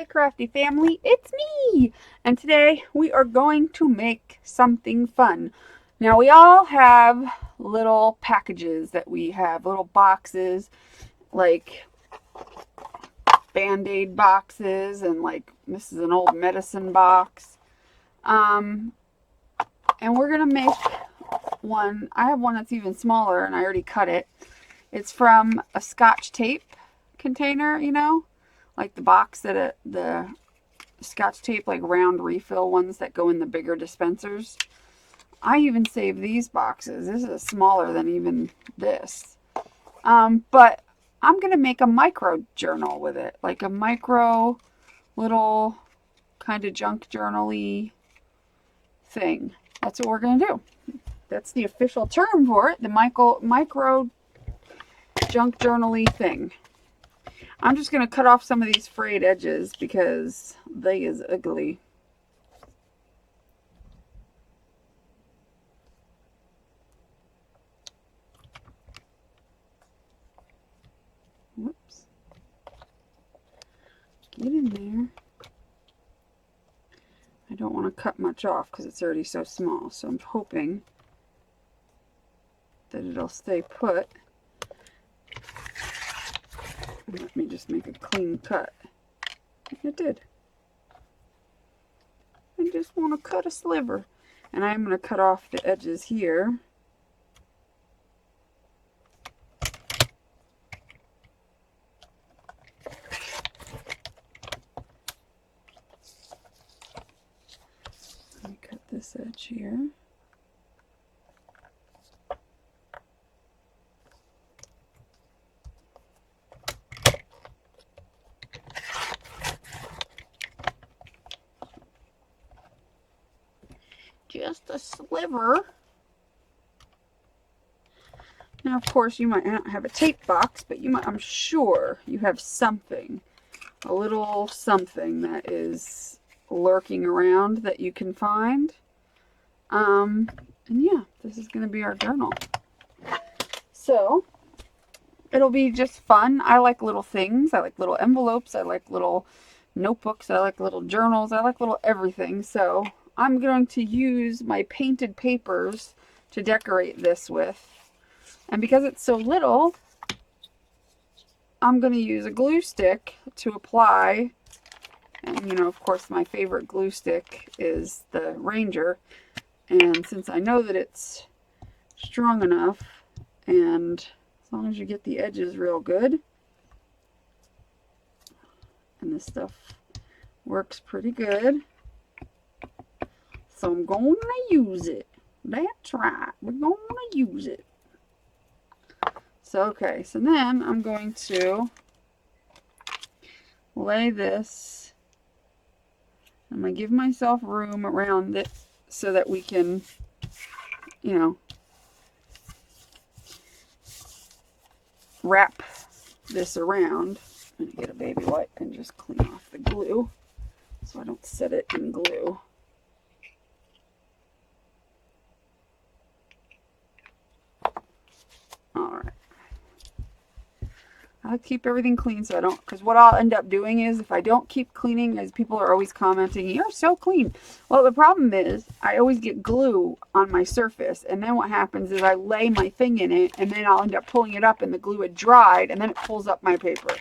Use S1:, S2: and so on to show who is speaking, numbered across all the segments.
S1: Hey crafty family, it's me! And today we are going to make something fun. Now we all have little packages that we have, little boxes, like Band-Aid boxes, and like this is an old medicine box. Um, and we're gonna make one. I have one that's even smaller and I already cut it. It's from a Scotch tape container, like the box that the Scotch tape, like round refill ones that go in the bigger dispensers. I even save these boxes. This is smaller than even this. But I'm going to make a micro journal with it, like a micro little kind of junk journal-y thing. That's what we're going to do. That's the official term for it, the micro junk journal-y thing. I'm just going to cut off some of these frayed edges because they is ugly. Whoops. Get in there. I don't want to cut much off because it's already so small, so I'm hoping that it'll stay put. Let me just make a clean cut. It did. I just want to cut a sliver. And I'm going to cut off the edges here. Let me cut this edge here. Just a sliver. Now, of course, you might not have a tape box, but you might, I'm sure you have something, a little something that is lurking around that you can find. And yeah, this is going to be our journal. So, it'll be just fun. I like little things. I like little envelopes. I like little notebooks. I like little journals. I like little everything. So, I'm going to use my painted papers to decorate this with. And because it's so little, I'm going to use a glue stick to apply. And, of course, my favorite glue stick is the Ranger. And since I know that it's strong enough, and as long as you get the edges real good, and this stuff works pretty good, so I'm going to use it. That's right. We're going to use it. So, okay. So then I'm going to lay this. I'm going to give myself room around it so that we can, wrap this around. I'm going to get a baby wipe and just clean off the glue so I don't set it in glue. Alright. I keep everything clean so I don't, because what I'll end up doing is if I don't keep cleaning, as people are always commenting, you're so clean. Well, the problem is I always get glue on my surface, and then what happens is I lay my thing in it, and then I'll end up pulling it up and the glue had dried, and then it pulls up my paper,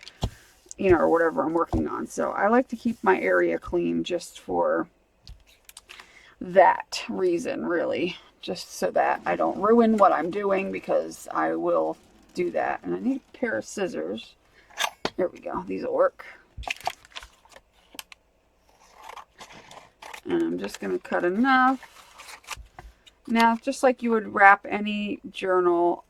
S1: or whatever I'm working on. So I like to keep my area clean just for that reason, really. Just so that I don't ruin what I'm doing, because I will do that. And I need a pair of scissors. There we go. These will work. And I'm just going to cut enough. Now, just like you would wrap any journal,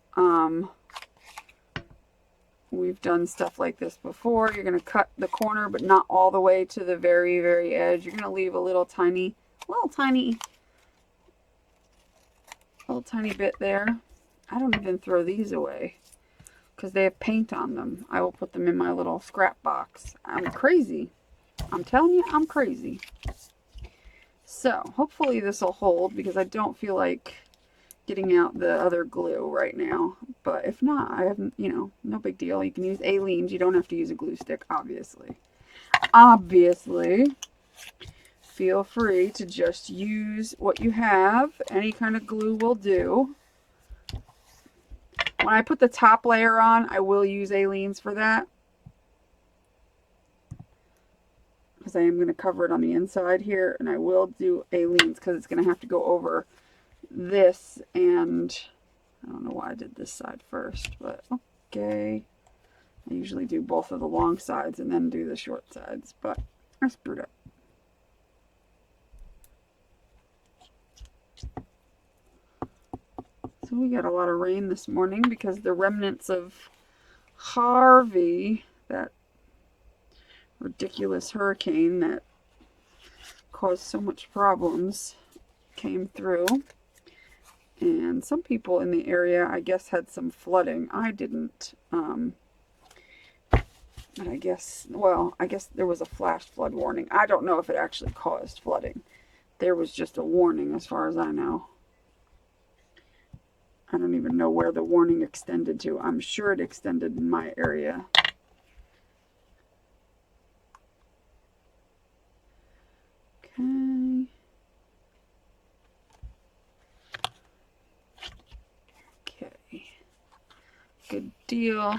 S1: we've done stuff like this before. You're going to cut the corner, but not all the way to the very, very edge. You're going to leave a little tiny bit there. I don't even throw these away because they have paint on them. I will put them in my little scrap box. I'm crazy. I'm telling you, I'm crazy. So hopefully this will hold, because I don't feel like getting out the other glue right now. But if not, I have, no big deal. You can use Aleene's. You don't have to use a glue stick, obviously. obviously, feel free to just use what you have. Any kind of glue will do. When I put the top layer on, I will use Aleene's for that, because I am going to cover it on the inside here, and I will do Aleene's because it's going to have to go over this, and I don't know why I did this side first, but okay. I usually do both of the long sides and then do the short sides, but I screwed up. So we got a lot of rain this morning because the remnants of Harvey, that ridiculous hurricane that caused so much problems, came through. And some people in the area, I guess, had some flooding. I didn't. But I guess, well, I guess there was a flash flood warning. I don't know if it actually caused flooding. There was just a warning as far as I know. I don't even know where the warning extended to. I'm sure it extended in my area. Okay. Okay. Good deal.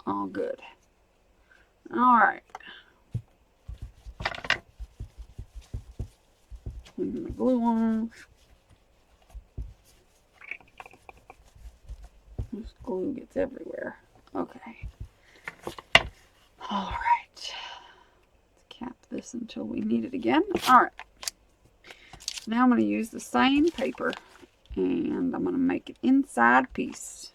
S1: All good. All right. Leaving the glue on. This glue gets everywhere. Okay. All right. Let's cap this until we need it again. All right. Now I'm going to use the same paper, and I'm going to make an inside piece.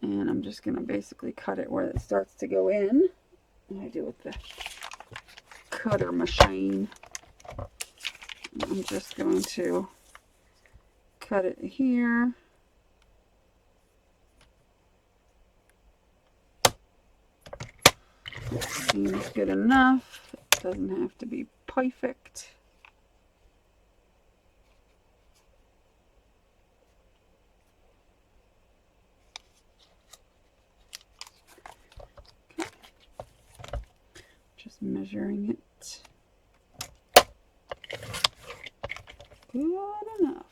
S1: And I'm just going to basically cut it where it starts to go in. And I do with the cutter machine. I'm just going to cut it here. Seems good enough. It doesn't have to be perfect. Okay. Just measuring it. Good enough.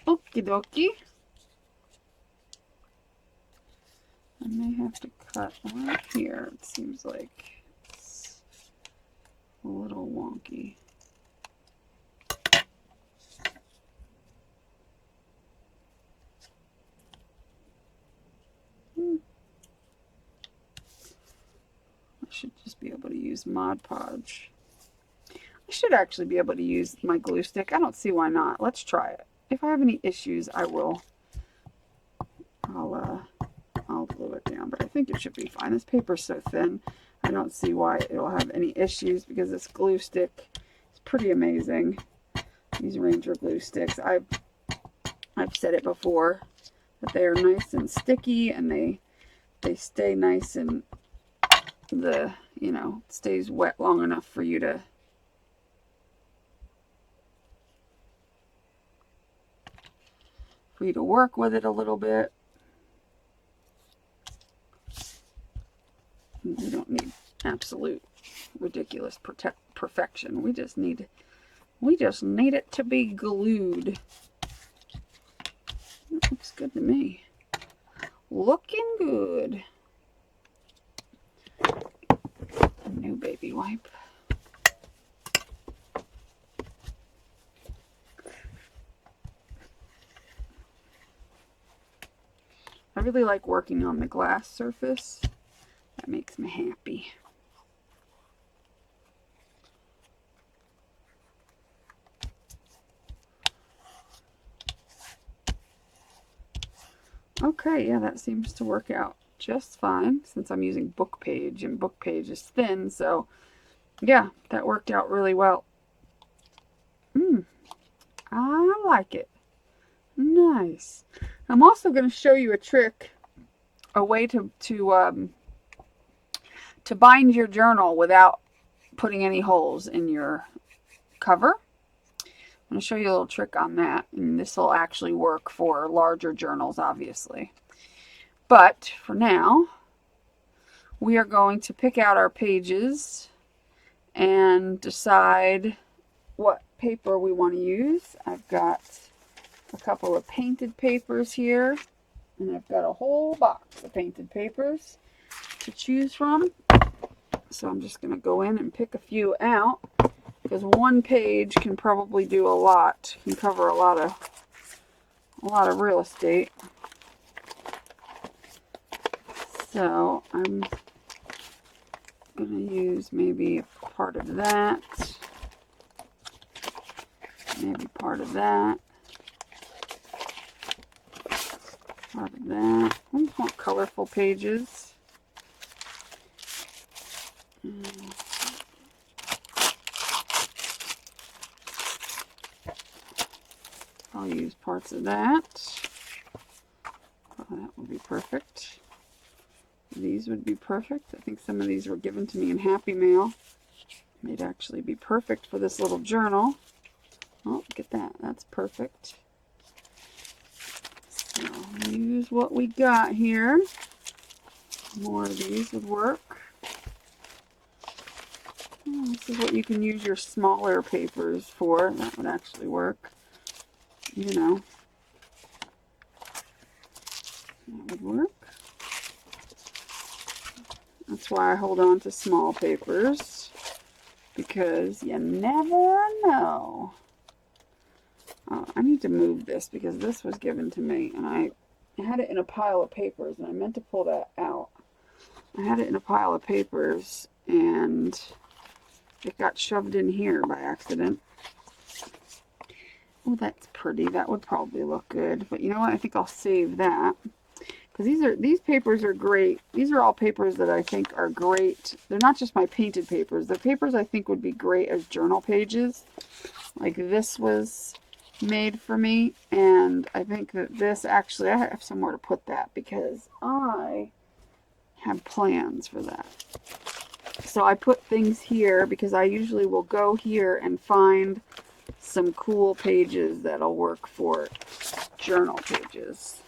S1: Okie dokie. I may have to cut right here. It seems like it's a little wonky. I should just be able to use Mod Podge. I should actually be able to use my glue stick. I don't see why not. Let's try it. If I have any issues, I'll glue it down, but I think it should be fine. This paper's so thin, I don't see why it'll have any issues because this glue stick is pretty amazing. These Ranger glue sticks, I've said it before, that they are nice and sticky, and they stay nice, and the, you know, it stays wet long enough for you to work with it a little bit. We don't need absolute ridiculous perfection. We just need it to be glued. That looks good to me. Looking good. A new baby wipe. I really like working on the glass surface. That makes me happy. Okay, yeah, that seems to work out just fine since I'm using book page, and book page is thin, so yeah, that worked out really well. I like it. Nice. I'm also going to show you a trick, a way to bind your journal without putting any holes in your cover. I'm going to show you a little trick on that, and this will actually work for larger journals, obviously. But for now, we are going to pick out our pages and decide what paper we want to use. I've got a couple of painted papers here, and I've got a whole box of painted papers to choose from. So I'm just going to go in and pick a few out, because one page can probably do a lot. Can cover a lot of real estate. So I'm going to use maybe part of that, maybe part of that, part of that. I just want colorful pages. I'll use parts of that. Oh, that would be perfect. These would be perfect. I think some of these were given to me in Happy Mail. They'd actually be perfect for this little journal. Oh, look at that. That's perfect. So use what we got here. More of these would work. Oh, this is what you can use your smaller papers for. That would actually work. You know. That would work. That's why I hold on to small papers, because you never know. Oh, I need to move this because this was given to me, and I had it in a pile of papers, and I meant to pull that out. I had it in a pile of papers, and it got shoved in here by accident. Oh, that's pretty. That would probably look good. But you know what? I think I'll save that. Because these papers are great. These are all papers that I think are great. They're not just my painted papers. They're papers I think would be great as journal pages. Like this was made for me. And I think that this actually, I have somewhere to put that because I have plans for that. So I put things here because I usually will go here and find some cool pages that'll work for journal pages.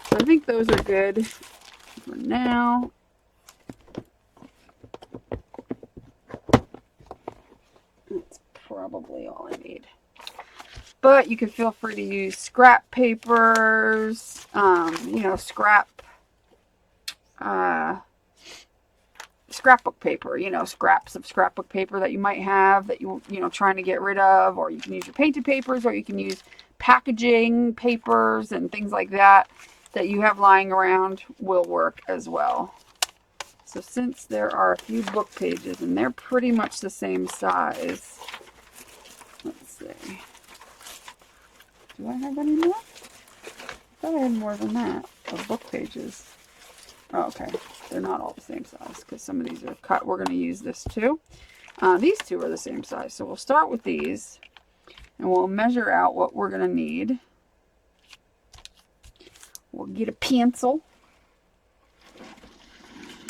S1: So I think those are good for now. That's probably all I need. But you can feel free to use scrap papers, you know, scrapbook paper, you know, scraps of scrapbook paper that you might have that you know, trying to get rid of, or you can use your painted papers, or you can use packaging papers and things like that that you have lying around will work as well. So since there are a few book pages and they're pretty much the same size, let's see. Do I have any more? I thought I had more than that of book pages. Oh, okay. They're not all the same size because some of these are cut. We're going to use this too. These two are the same size. So we'll start with these and we'll measure out what we're going to need. We'll get a pencil.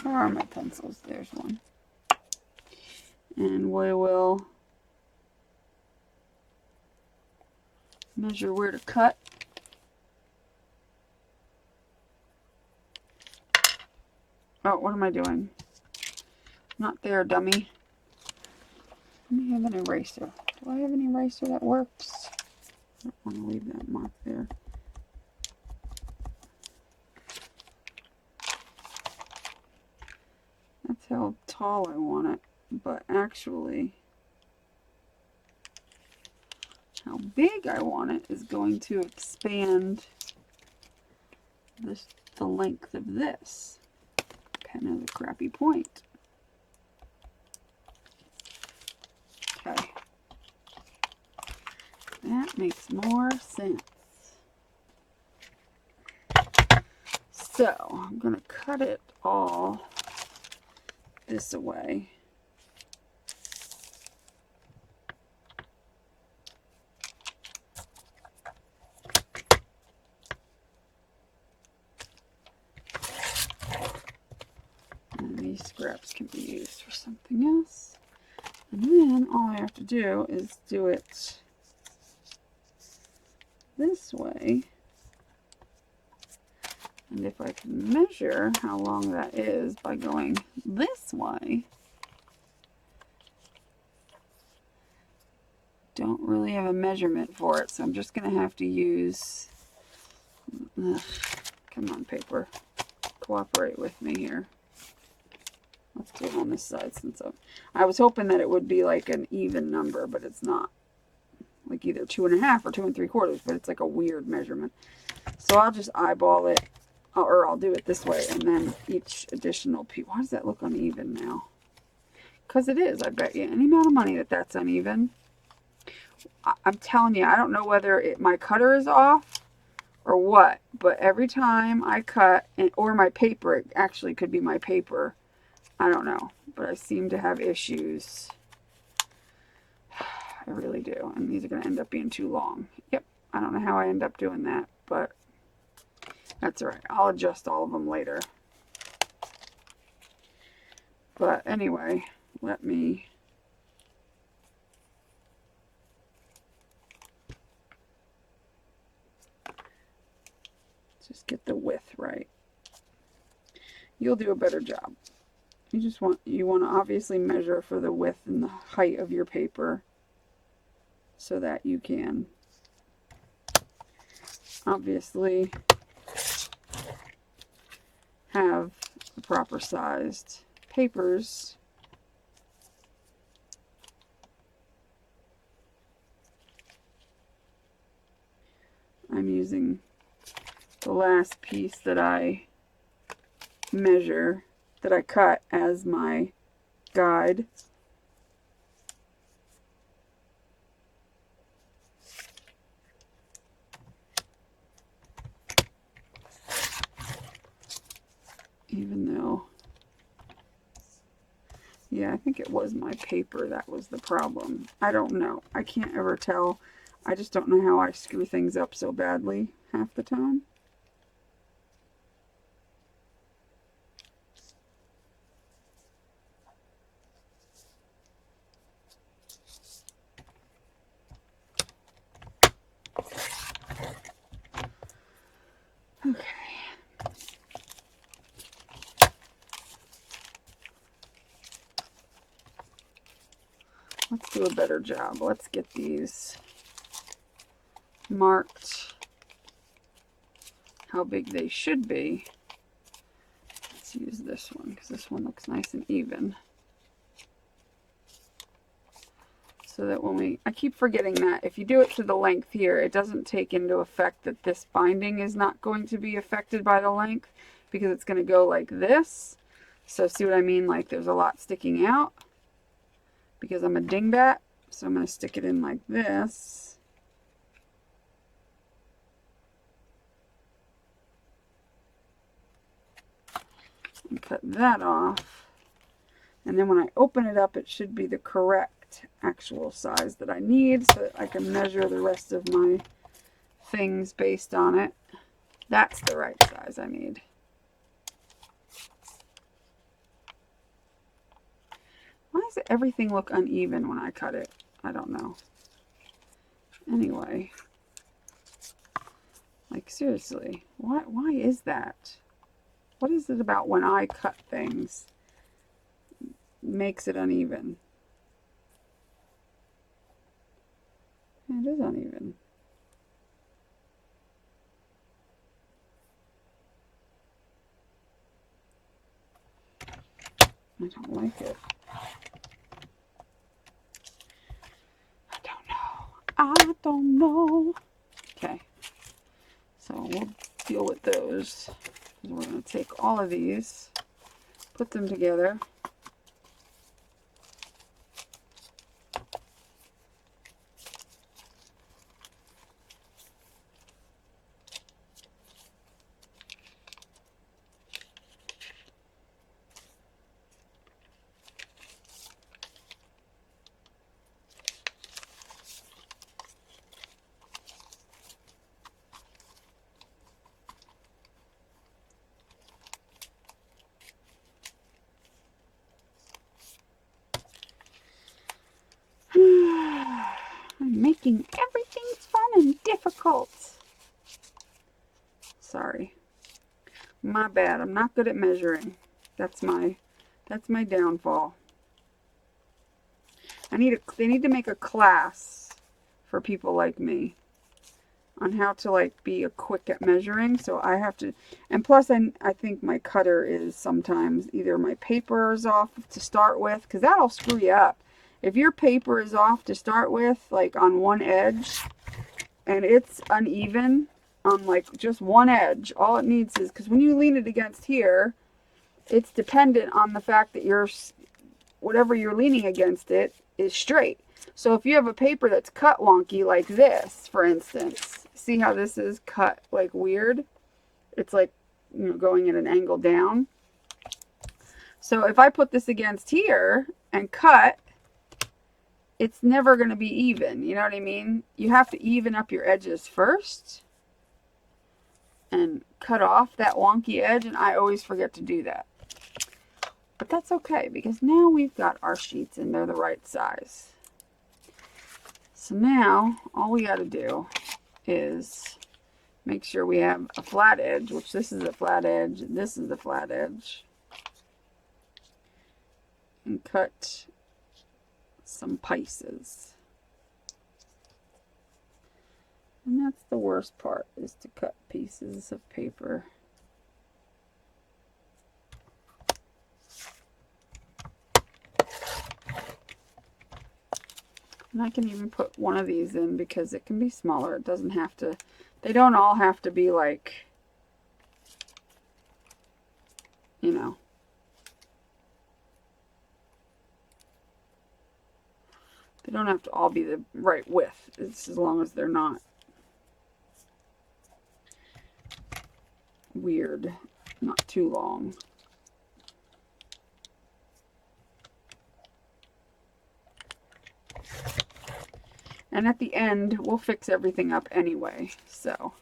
S1: Where are my pencils? There's one. And we will measure where to cut. Oh, what am I doing? Not there, dummy. Let me have an eraser. Do I have an eraser that works? I don't want to leave that mark there. That's how tall I want it. But actually, how big I want it is going to expand the length of this. Pen has a crappy point. Okay. That makes more sense. So, I'm going to cut it all this away. And these scraps can be used for something else. And then all I have to do is do it this way, and if I can measure how long that is by going this way, don't really have a measurement for it, so I'm just going to have to use, come on paper, cooperate with me here. Let's do it on this side since I was hoping that it would be like an even number, but it's not. Like either 2.5 or 2 3/4, but it's like a weird measurement. So I'll just eyeball it, or I'll do it this way, and then each additional piece. Why does that look uneven now? Because it is, I bet you. Any amount of money that's uneven. I'm telling you, I don't know whether my cutter is off or what, but every time I cut, or my paper, it actually could be my paper. I don't know, but I seem to have issues. I really do, and these are going to end up being too long. Yep, I don't know how I end up doing that, but that's all right. I'll adjust all of them later. But anyway, let me just get the width right. You'll do a better job. You want to obviously measure for the width and the height of your paper so that you can obviously have the proper sized papers. I'm using the last piece that I cut as my guide. Even though, yeah, I think it was my paper that was the problem. I don't know. I can't ever tell. I just don't know how I screw things up so badly half the time. Okay. Let's do a better job. Let's get these marked how big they should be. Let's use this one because this one looks nice and even. So that when I keep forgetting that if you do it to the length here, it doesn't take into effect that this binding is not going to be affected by the length because it's going to go like this. So see what I mean? Like there's a lot sticking out because I'm a dingbat. So I'm going to stick it in like this. And cut that off. And then when I open it up, it should be the correct actual size that I need so that I can measure the rest of my things based on it. That's the right size I need. Why does everything look uneven when I cut it? I don't know. Anyway, like seriously, why is that? What is it about when I cut things makes it uneven? It is uneven. I don't like it. I don't know. Okay. So we'll deal with those. We're going to take all of these, put them together. I'm making everything and difficult. Sorry. My bad. I'm not good at measuring. That's my downfall. They need to make a class for people like me on how to like be quick at measuring. So I have to, and plus I think my cutter is sometimes either my paper is off to start with, because that'll screw you up. If your paper is off to start with, like on one edge, and it's uneven on like just one edge, all it needs is, because when you lean it against here, it's dependent on the fact that whatever you're leaning against it is straight. So if you have a paper that's cut wonky like this, for instance, see how this is cut like weird? It's like, you know, going at an angle down. So if I put this against here and cut, it's never going to be even. You know what I mean? You have to even up your edges first and cut off that wonky edge, and I always forget to do that. But that's okay, because now we've got our sheets and they're the right size. So now all we got to do is make sure we have a flat edge, which this is a flat edge, and this is the flat edge, and cut some pieces. And that's the worst part, is to cut pieces of paper. And I can even put one of these in because it can be smaller. It doesn't have to, they don't all have to be like, you know. They don't have to all be the right width. It's as long as they're not weird, not too long. And at the end, we'll fix everything up anyway. So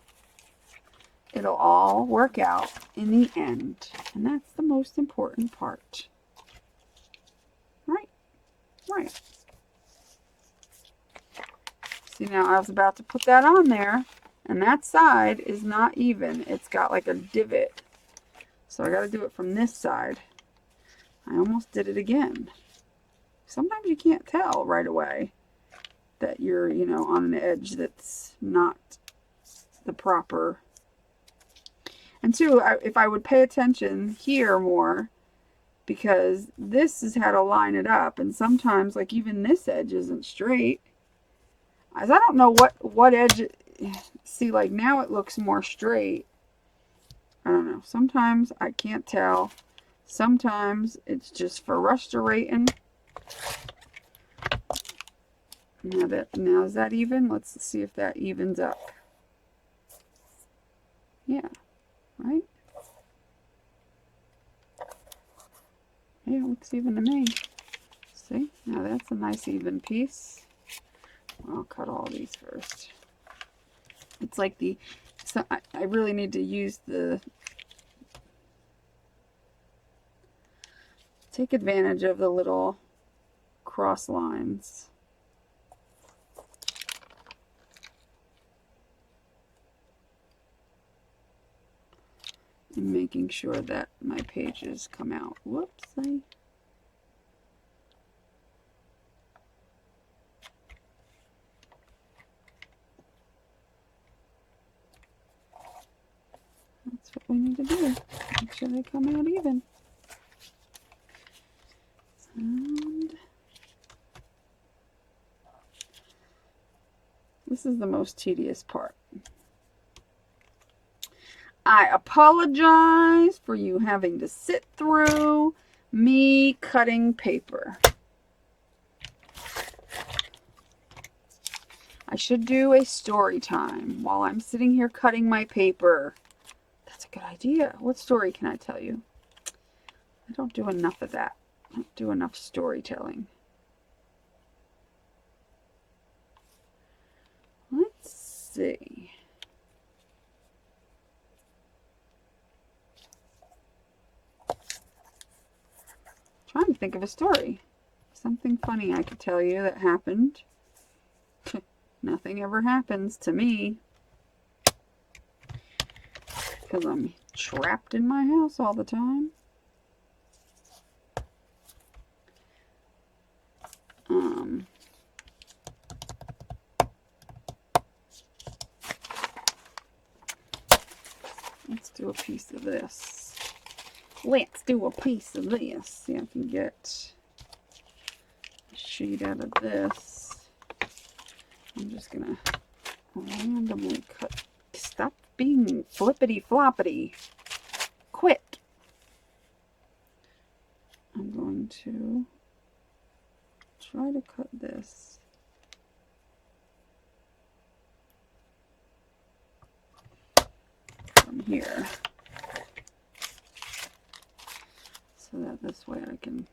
S1: it'll all work out in the end. And that's the most important part. Right? Right. See, now I was about to put that on there, and that side is not even. It's got like a divot. So I got to do it from this side. I almost did it again. Sometimes you can't tell right away that you're, you know, on an edge that's not the proper. And two, if I would pay attention here more, because this is how to line it up, and sometimes like even this edge isn't straight. As I don't know what edge, see, like now it looks more straight. I don't know. Sometimes I can't tell. Sometimes it's just for restorating. Now is that even? Let's see if that evens up. Yeah, right? Yeah, it looks even to me. See? Now that's a nice even piece. I'll cut all these first. It's like so I really need to use take advantage of the little cross lines. And making sure that my pages come out. Whoops. That's what we need to do. Make sure they come out even. And this is the most tedious part. I apologize for you having to sit through me cutting paper. I should do a story time while I'm sitting here cutting my paper. That's a good idea. What story can I tell you? I don't do enough of that. I don't do enough storytelling. Let's see. Trying to think of a story. Something funny I could tell you that happened. Nothing ever happens to me because I'm trapped in my house all the time. Let's do a piece of this. Let's do a piece of this. See if I can get a sheet out of this. I'm just gonna randomly cut. Stop being flippity floppity. Quit. I'm going to try to cut this. From here. So that this way I can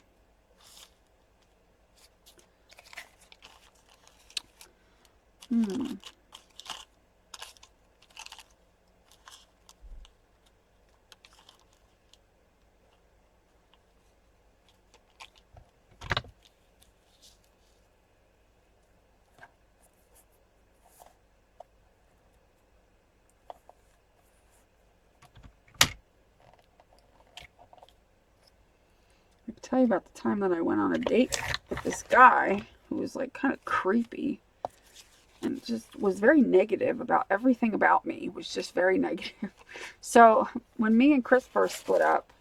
S1: tell you about the time that I went on a date with this guy who was like kind of creepy and just was very negative about everything about me. It was just very negative. So when me and Chris first split up,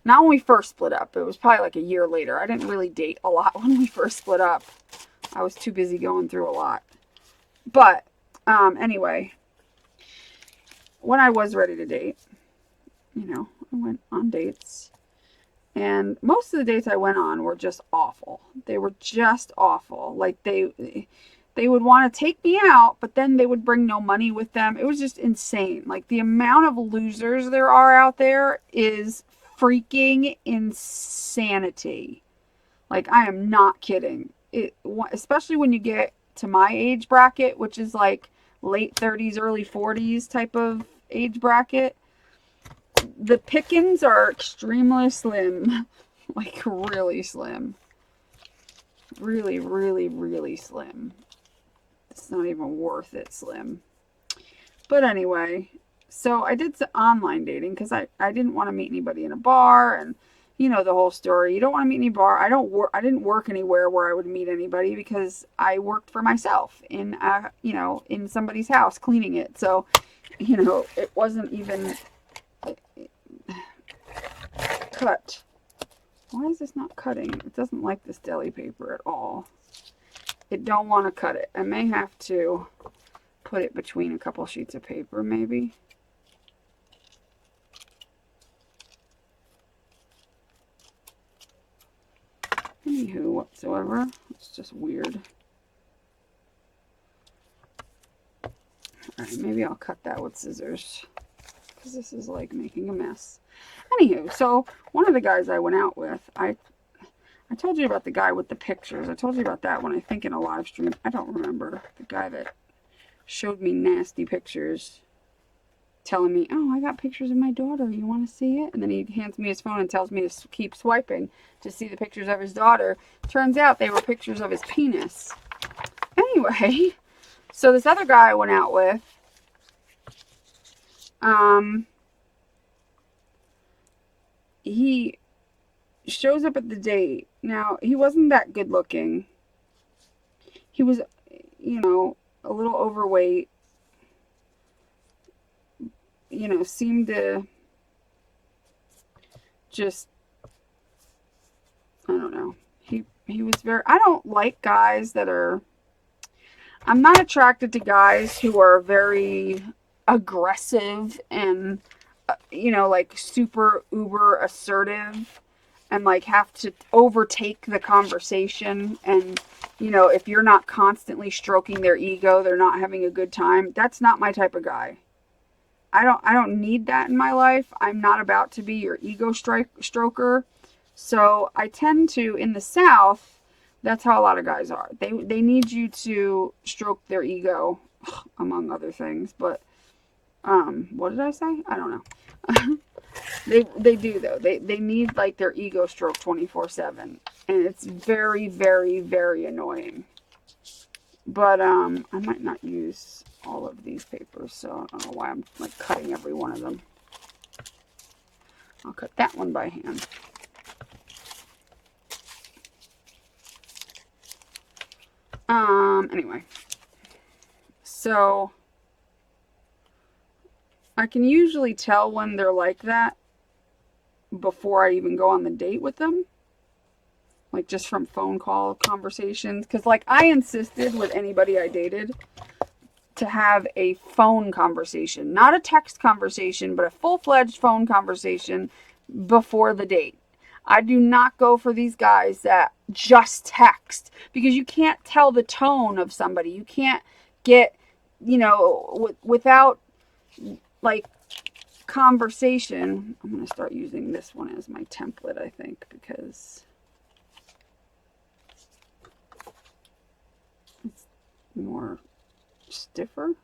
S1: not when we first split up, it was probably like a year later. I didn't really date a lot when we first split up. I was too busy going through a lot. But anyway, when I was ready to date, you know, I went on dates. And most of the dates I went on were just awful. They were just awful. Like they would want to take me out, but then they would bring no money with them. It was just insane. Like the amount of losers there are out there is freaking insanity. Like I am not kidding. Especially when you get to my age bracket, which is like late 30s, early 40s type of age bracket. The pickings are extremely slim. Like really slim. Really, really, really slim. It's not even worth it slim. But anyway, so I did some online dating because I didn't want to meet anybody in a bar, and you know the whole story. You don't want to meet any bar. I didn't work anywhere where I would meet anybody because I worked for myself in in somebody's house cleaning it. So, you know, it wasn't even cut. Why is this not cutting? It doesn't like this deli paper at all. It don't want to cut it. I may have to put it between a couple sheets of paper, maybe. Anywho, whatsoever. It's just weird. Alright, maybe I'll cut that with scissors. Because this is like making a mess. Anywho, so one of the guys I went out with, I told you about the guy with the pictures. I told you about that when I think in a live stream. I don't remember. The guy that showed me nasty pictures. Telling me, oh, I got pictures of my daughter. You want to see it? And then he hands me his phone and tells me to keep swiping to see the pictures of his daughter. Turns out they were pictures of his penis. Anyway, so this other guy I went out with, he shows up at the date. Now, he wasn't that good looking. He was, you know, a little overweight. You know, seemed to just, I don't know. He was very, I don't like guys that are, I'm not attracted to guys who are very aggressive and, you know, like super uber assertive and like have to overtake the conversation. And, you know, if you're not constantly stroking their ego, they're not having a good time. That's not my type of guy. I don't need that in my life. I'm not about to be your ego stroker. So I tend to, in the South, that's how a lot of guys are. They need you to stroke their ego, among other things. But what did I say? I don't know. They do though. They need like their ego stroked 24/7, and it's very, very, very annoying. But I might not use all of these papers, so I don't know why I'm like cutting every one of them. I'll cut that one by hand. Anyway. So I can usually tell when they're like that before I even go on the date with them. Like just from phone call conversations. Because like I insisted with anybody I dated to have a phone conversation. Not a text conversation, but a full-fledged phone conversation before the date. I do not go for these guys that just text. Because you can't tell the tone of somebody. You can't get, you know, without like conversation. I'm going to start using this one as my template, I think, because it's more stiffer.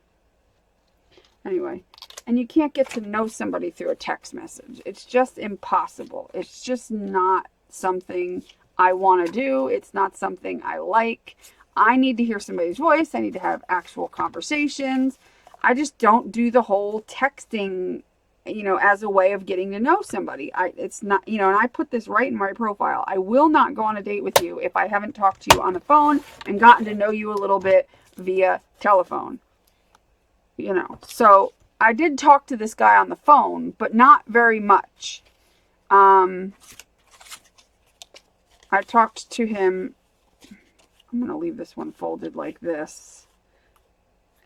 S1: Anyway, and you can't get to know somebody through a text message. It's just impossible. It's just not something I want to do. It's not something I like. I need to hear somebody's voice. I need to have actual conversations. I just don't do the whole texting, you know, as a way of getting to know somebody. It's not, you know, and I put this right in my profile. I will not go on a date with you if I haven't talked to you on the phone and gotten to know you a little bit via telephone. You know, so I did talk to this guy on the phone, but not very much. I talked to him. I'm going to leave this one folded like this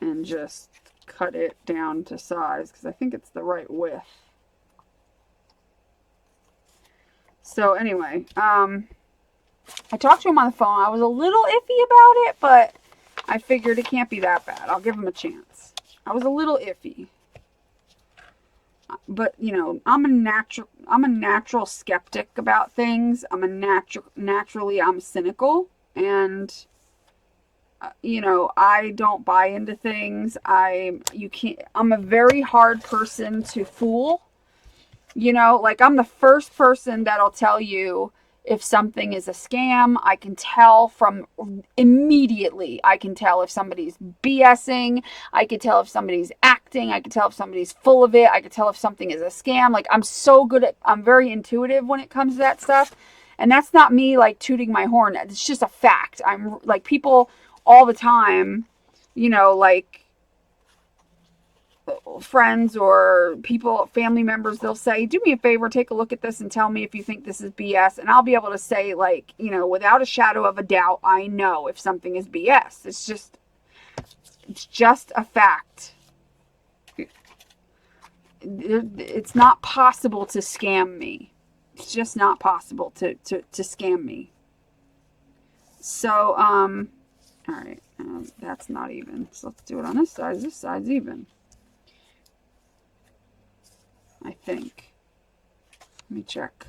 S1: and just cut it down to size because I think it's the right width. So anyway, I talked to him on the phone. I was a little iffy about it, but I figured it can't be that bad. I'll give him a chance. I was a little iffy. But, you know, I'm a natural skeptic about things. Naturally I'm cynical, and you know, I don't buy into things. I'm a very hard person to fool. You know, like I'm the first person that'll tell you if something is a scam. I can tell from immediately. I can tell if somebody's BSing. I can tell if somebody's acting. I can tell if somebody's full of it. I can tell if something is a scam. Like I'm very intuitive when it comes to that stuff. And that's not me like tooting my horn. It's just a fact. I'm like people all the time, you know, like friends or people, family members, they'll say, do me a favor, take a look at this and tell me if you think this is BS. And I'll be able to say, like, you know, without a shadow of a doubt, I know if something is BS. It's just a fact. It's not possible to scam me. It's just not possible to scam me. So, all right, that's not even. So let's do it on this side. This side's even, I think. Let me check.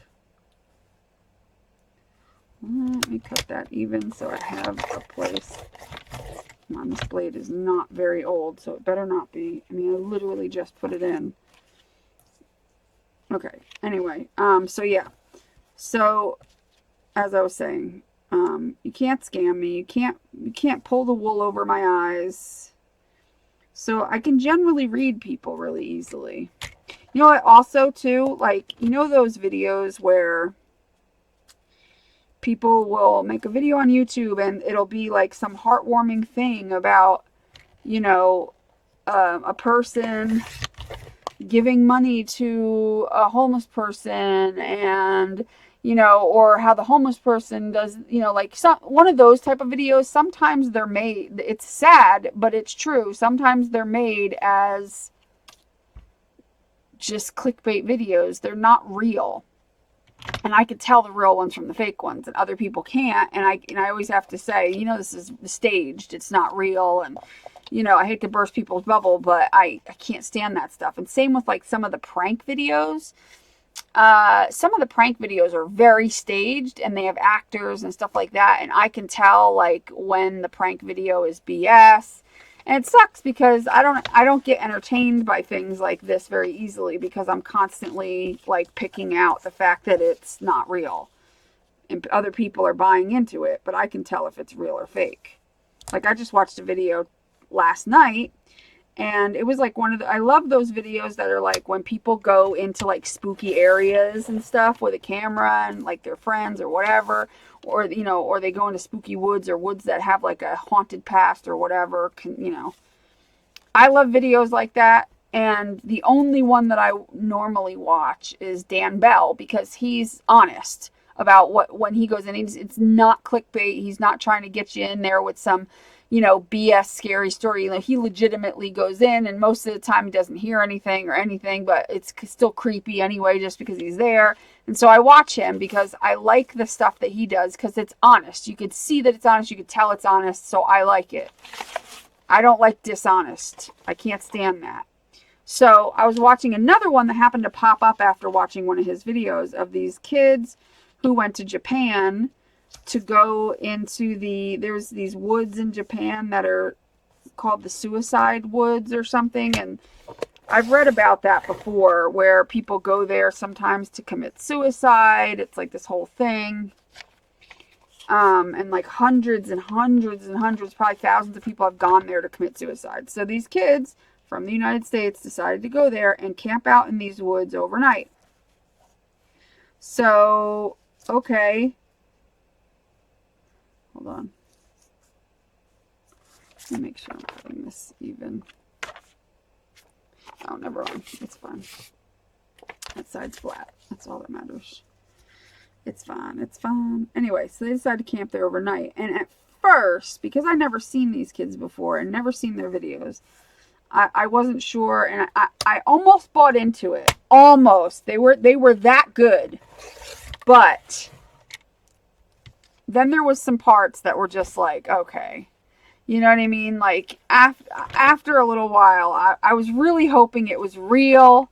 S1: Let me cut that even so I have a place. Come on, this blade is not very old, so it better not be. I mean, I literally just put it in. Okay, anyway, so yeah. So, as I was saying, you can't scam me. You can't pull the wool over my eyes. So I can generally read people really easily. You know what, also too, like, you know those videos where people will make a video on YouTube and it'll be like some heartwarming thing about, you know, a person giving money to a homeless person, and, you know, or how the homeless person does, you know, like one of those type of videos. Sometimes they're made, it's sad, but it's true. Sometimes they're made as just clickbait videos. They're not real. And I could tell the real ones from the fake ones, and other people can't. And I always have to say, you know, this is staged. It's not real. And, you know, I hate to burst people's bubble, but I can't stand that stuff. And same with like some of the prank videos. Some of the prank videos are very staged and they have actors and stuff like that. And I can tell like when the prank video is BS. And it sucks because I don't get entertained by things like this very easily because I'm constantly like picking out the fact that it's not real. And other people are buying into it, but I can tell if it's real or fake. Like I just watched a video last night, and it was like one of the, I love those videos that are like when people go into like spooky areas and stuff with a camera and like their friends or whatever, or or they go into spooky woods or woods that have like a haunted past or whatever. I love videos like that. And the only one that I normally watch is Dan Bell, because he's honest about what, when he goes in. It's not clickbait. He's not trying to get you in there with some, BS scary story. He legitimately goes in, and most of the time he doesn't hear anything or anything, but it's still creepy anyway, just because he's there. And so I watch him because I like the stuff that he does, because it's honest. You could see that it's honest. You could tell it's honest. So I like it. I don't like dishonest. I can't stand that. So I was watching another one that happened to pop up after watching one of his videos of these kids who went to Japan to go into there's these woods in Japan that are called the suicide woods or something. And I've read about that before, where people go there sometimes to commit suicide. It's like this whole thing. And like hundreds and hundreds and hundreds, probably thousands of people have gone there to commit suicide. So these kids from the United States decided to go there and camp out in these woods overnight. So, okay. Hold on. Let me make sure I'm putting this even. Oh, never mind. It's fine. That side's flat. That's all that matters. It's fine. It's fine. Anyway, so they decided to camp there overnight. And at first, because I never seen these kids before and never seen their videos, I wasn't sure, and I almost bought into it. Almost. They were that good. But then there was some parts that were just like, okay. You know what I mean? Like, after a little while, I was really hoping it was real.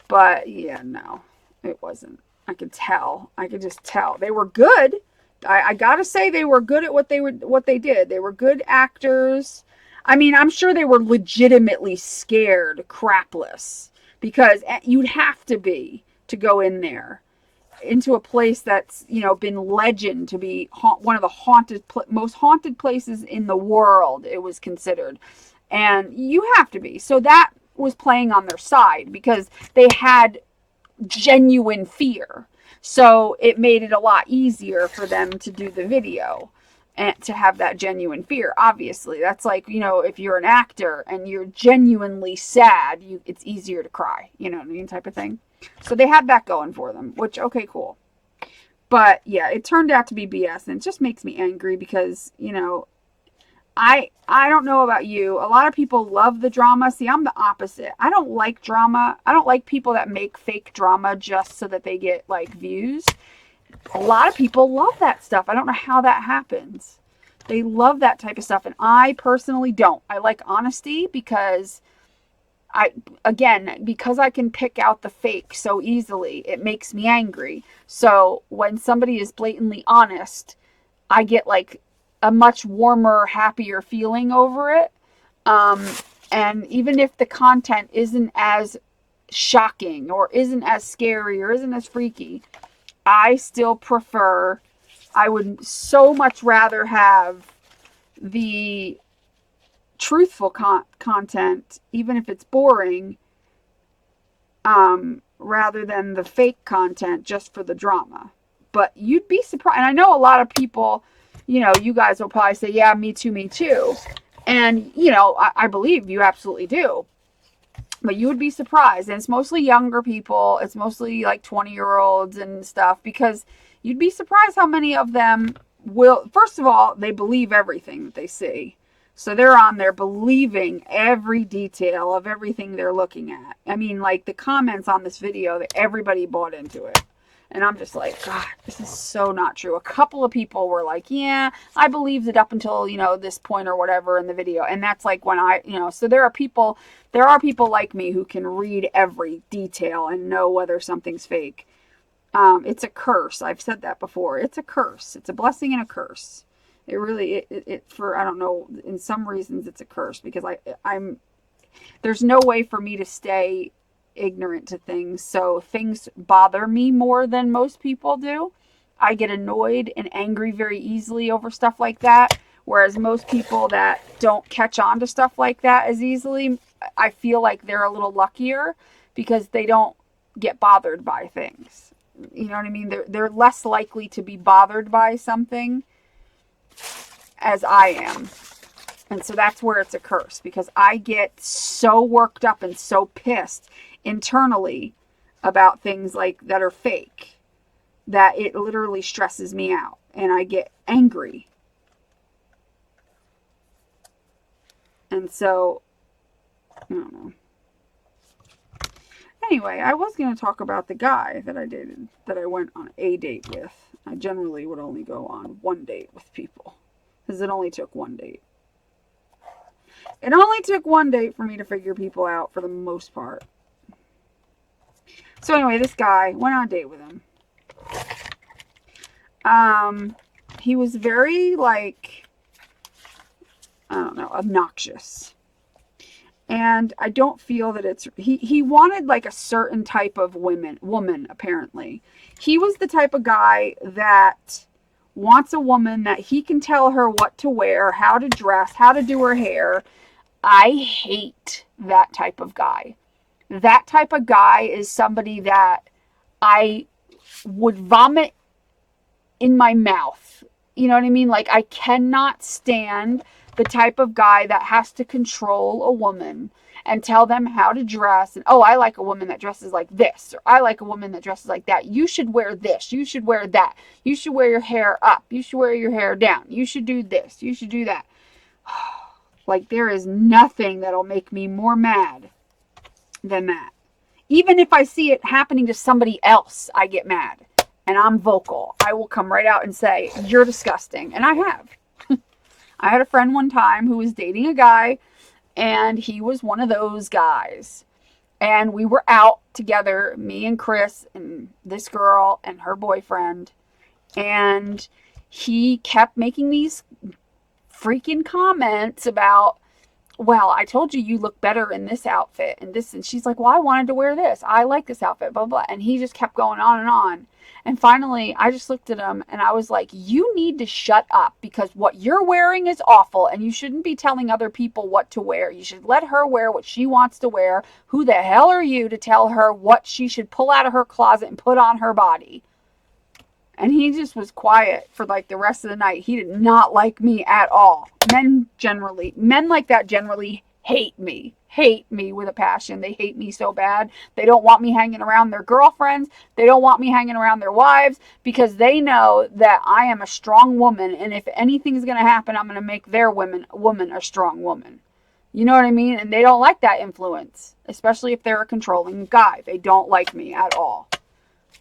S1: But, yeah, no. It wasn't. I could tell. I could just tell. They were good. I gotta say, they were good at what they did. They were good actors. I mean, I'm sure they were legitimately scared crapless, because you'd have to be to go in there into a place that's, been legend to be one of the most haunted places in the world, it was considered. And you have to be. So that was playing on their side, because they had genuine fear. So it made it a lot easier for them to do the video and to have that genuine fear. Obviously, that's like, if you're an actor and you're genuinely sad, it's easier to cry, you know what I mean, type of thing. So they had that going for them, which, okay, cool. But yeah, it turned out to be BS, and it just makes me angry because, I don't know about you. A lot of people love the drama. See, I'm the opposite. I don't like drama. I don't like people that make fake drama just so that they get like views. A lot of people love that stuff. I don't know how that happens. They love that type of stuff, and I personally don't. I like honesty, because because I can pick out the fake so easily, it makes me angry. So when somebody is blatantly honest, I get like a much warmer, happier feeling over it. And even if the content isn't as shocking or isn't as scary or isn't as freaky, I still prefer, I would so much rather have the truthful content, even if it's boring, rather than the fake content just for the drama. But you'd be surprised. And I know a lot of people, you guys will probably say, yeah, me too, me too. And, I believe you absolutely do. But you would be surprised. And it's mostly younger people. It's mostly like 20-year-olds and stuff, because you'd be surprised how many of them will, first of all, they believe everything that they see. So they're on there believing every detail of everything they're looking at. I mean, like the comments on this video, that everybody bought into it. And I'm just like, God, this is so not true. A couple of people were like, yeah, I believed it up until, this point or whatever in the video. And that's like when so there are people like me who can read every detail and know whether something's fake. It's a curse. I've said that before. It's a curse. It's a blessing and a curse. It really, I don't know, in some reasons it's a curse, because there's no way for me to stay ignorant to things. So things bother me more than most people do. I get annoyed and angry very easily over stuff like that, Whereas most people that don't catch on to stuff like that as easily, I feel like they're a little luckier because they don't get bothered by things. You know what I mean? They're less likely to be bothered by something as I am. And so that's where it's a curse, because I get so worked up and so pissed internally about things like that are fake that it literally stresses me out and I get angry. And so, I don't know. Anyway, I was going to talk about the guy that I dated, that I went on a date with. I generally would only go on one date with people, because it only took one date. It only took one date for me to figure people out for the most part. So anyway, this guy, went on a date with him. He was very, like, I don't know, obnoxious. And I don't feel that it's, he wanted like a certain type of woman, apparently. He was the type of guy that wants a woman that he can tell her what to wear, how to dress, how to do her hair. I hate that type of guy. That type of guy is somebody that I would vomit in my mouth. You know what I mean? Like, I cannot stand the type of guy that has to control a woman and tell them how to dress. And, oh, I like a woman that dresses like this, or I like a woman that dresses like that. You should wear this. You should wear that. You should wear your hair up. You should wear your hair down. You should do this. You should do that. Like, there is nothing that'll make me more mad than that. Even if I see it happening to somebody else, I get mad. And I'm vocal. I will come right out and say, you're disgusting. And I have. I had a friend one time who was dating a guy, and he was one of those guys. And we were out together, me and Chris and this girl and her boyfriend. And he kept making these freaking comments about, well, I told you look better in this outfit and this. And she's like, well, I wanted to wear this. I like this outfit, blah, blah. And he just kept going on and on. And finally, I just looked at him and I was like, you need to shut up, because what you're wearing is awful and you shouldn't be telling other people what to wear. You should let her wear what she wants to wear. Who the hell are you to tell her what she should pull out of her closet and put on her body? And he just was quiet for like the rest of the night. He did not like me at all. Men like that generally hate me with a passion. They hate me so bad. They don't want me hanging around their girlfriends. They don't want me hanging around their wives, because they know that I am a strong woman. And if anything's going to happen, I'm going to make their woman a strong woman. You know what I mean? And they don't like that influence, especially if they're a controlling guy. They don't like me at all.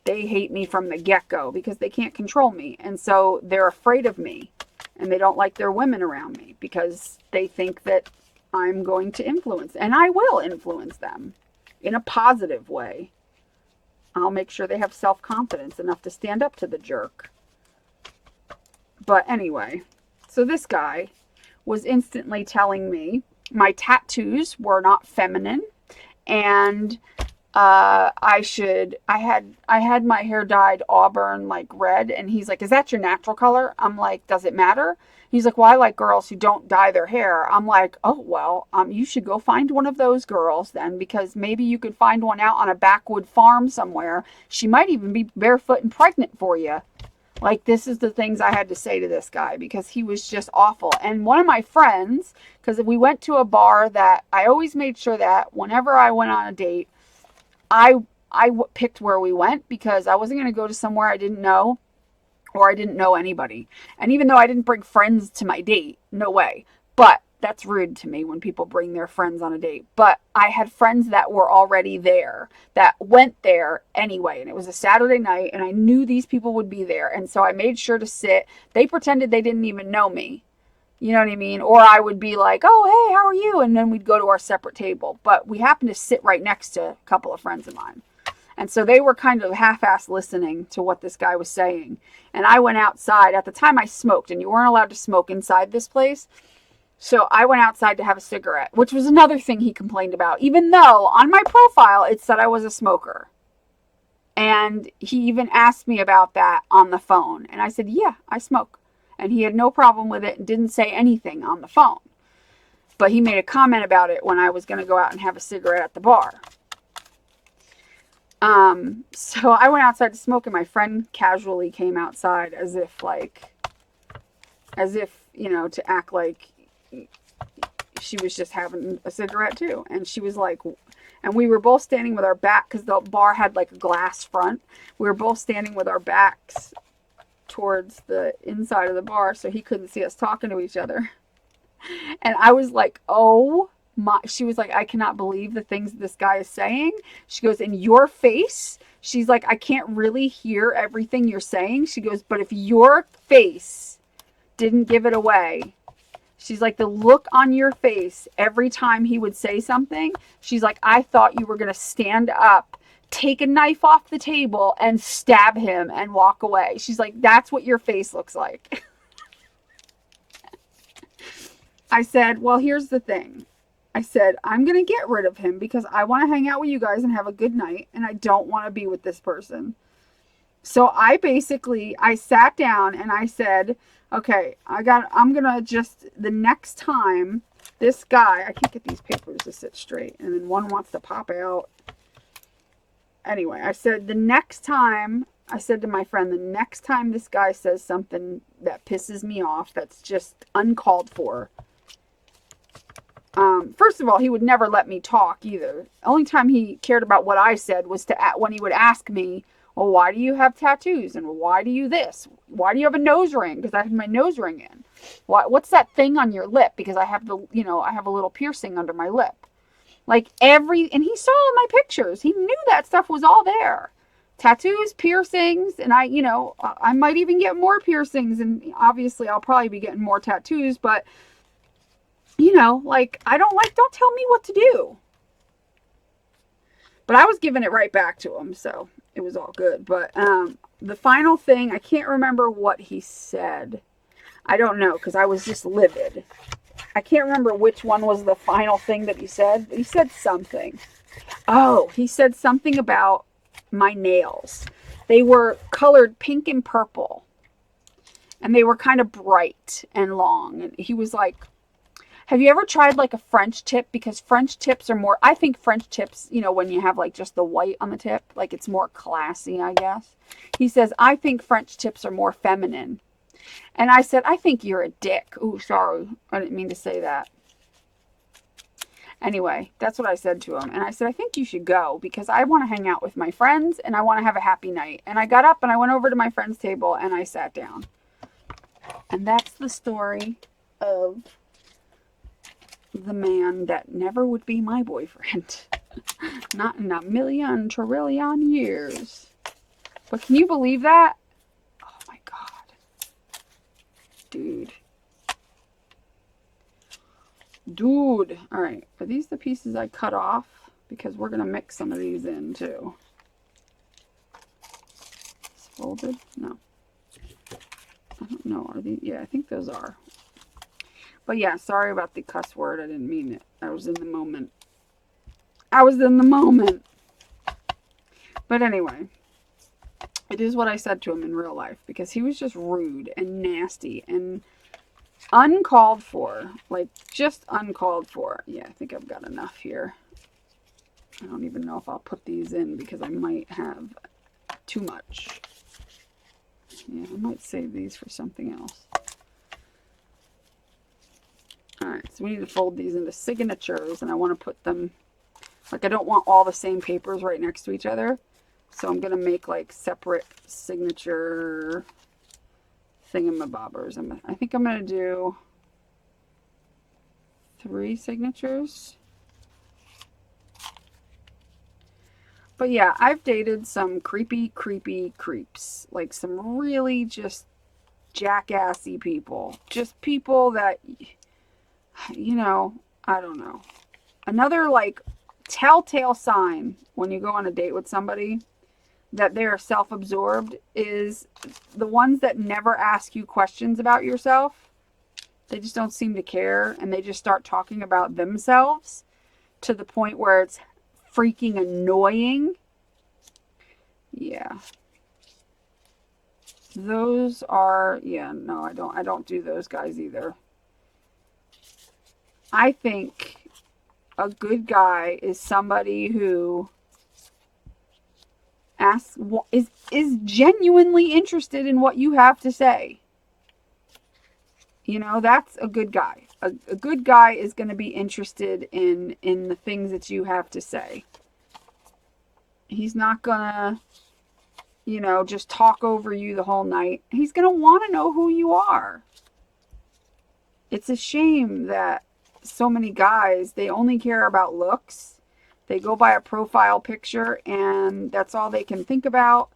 S1: They hate me from the get-go because they can't control me. And so they're afraid of me. And they don't like their women around me because they think that I'm going to influence. And I will influence them in a positive way. I'll make sure they have self-confidence enough to stand up to the jerk. But anyway, so this guy was instantly telling me my tattoos were not feminine, and I had my hair dyed auburn, like red. And he's like, is that your natural color? I'm like, does it matter? He's like, well, I like girls who don't dye their hair. I'm like, oh, well, you should go find one of those girls then, because maybe you could find one out on a backwood farm somewhere. She might even be barefoot and pregnant for you. Like, this is the things I had to say to this guy, because he was just awful. And one of my friends, because we went to a bar that I always made sure that whenever I went on a date, I picked where we went, because I wasn't going to go to somewhere I didn't know, or I didn't know anybody. And even though I didn't bring friends to my date, no way. But that's rude to me when people bring their friends on a date. But I had friends that were already there, that went there anyway. And it was a Saturday night, and I knew these people would be there. And so I made sure to sit. They pretended they didn't even know me. You know what I mean? Or I would be like, oh, hey, how are you? And then we'd go to our separate table. But we happened to sit right next to a couple of friends of mine. And so they were kind of half-assed listening to what this guy was saying. And I went outside. At the time I smoked, and you weren't allowed to smoke inside this place. So I went outside to have a cigarette, which was another thing he complained about, even though on my profile it said I was a smoker. And he even asked me about that on the phone. And I said, yeah, I smoke. And he had no problem with it and didn't say anything on the phone. But he made a comment about it when I was going to go out and have a cigarette at the bar. So I went outside to smoke, and my friend casually came outside as if, you know, to act like she was just having a cigarette too. And she was like, and we were both standing with our back, because the bar had like a glass front. We were both standing with our backs towards the inside of the bar, so he couldn't see us talking to each other. And I was like, oh my, she was like, I cannot believe the things this guy is saying. She goes, in your face, she's like, I can't really hear everything you're saying. She goes, but if your face didn't give it away, she's like, the look on your face every time he would say something, she's like, I thought you were going to stand up, take a knife off the table, and stab him and walk away. She's like, that's what your face looks like. I said, well, here's the thing. I said, I'm going to get rid of him because I want to hang out with you guys and have a good night, and I don't want to be with this person. So I sat down and I said, okay, I'm going to just, the next time this guy, I can't get these papers to sit straight, and then one wants to pop out. Anyway, I said to my friend, the next time this guy says something that pisses me off, that's just uncalled for. First of all, he would never let me talk either. The only time he cared about what I said was when he would ask me, well, why do you have tattoos? And why do you this? Why do you have a nose ring? Because I have my nose ring in. What's that thing on your lip? Because I have I have a little piercing under my lip. Like and he saw all my pictures. He knew that stuff was all there. Tattoos, piercings, and I might even get more piercings, and obviously I'll probably be getting more tattoos, but don't tell me what to do. But I was giving it right back to him, so it was all good. But the final thing, I can't remember what he said. I don't know, because I was just livid. I can't remember which one was the final thing that he said. He said something. Oh, he said something about my nails. They were colored pink and purple. And they were kind of bright and long. And he was like, have you ever tried like a French tip? Because French tips are more, I think French tips, when you have like just the white on the tip, like it's more classy, I guess. He says, I think French tips are more feminine. And I said, I think you're a dick. Ooh, sorry. I didn't mean to say that. Anyway, that's what I said to him. And I said, I think you should go because I want to hang out with my friends and I want to have a happy night. And I got up and I went over to my friend's table and I sat down. And that's the story of the man that never would be my boyfriend. Not in a million trillion years. But can you believe that? Oh my God. Dude. Alright, are these the pieces I cut off? Because we're going to mix some of these in too. It's folded? No. I don't know. Are these? Yeah, I think those are. But yeah, sorry about the cuss word. I didn't mean it. I was in the moment. But anyway, it is what I said to him in real life because he was just rude and nasty and uncalled for. Like, just uncalled for. Yeah, I think I've got enough here. I don't even know if I'll put these in because I might have too much. Yeah, I might save these for something else. Alright, so we need to fold these into signatures, and I want to put them, like I don't want all the same papers right next to each other, so I'm going to make like separate signature thingamabobbers. I think I'm going to do 3 signatures. But yeah, I've dated some creepy creeps, like some really just jackassy people, just people that, I don't know. Another like telltale sign when you go on a date with somebody that they're self-absorbed is the ones that never ask you questions about yourself. They just don't seem to care, and they just start talking about themselves to the point where it's freaking annoying. Yeah. Those are, yeah, no, I don't do those guys either. I think a good guy is somebody who asks, is genuinely interested in what you have to say. You know, that's a good guy. A good guy is going to be interested in the things that you have to say. He's not going to, you know, just talk over you the whole night. He's going to want to know who you are. It's a shame that so many guys, they only care about looks. They go by a profile picture and that's all they can think about.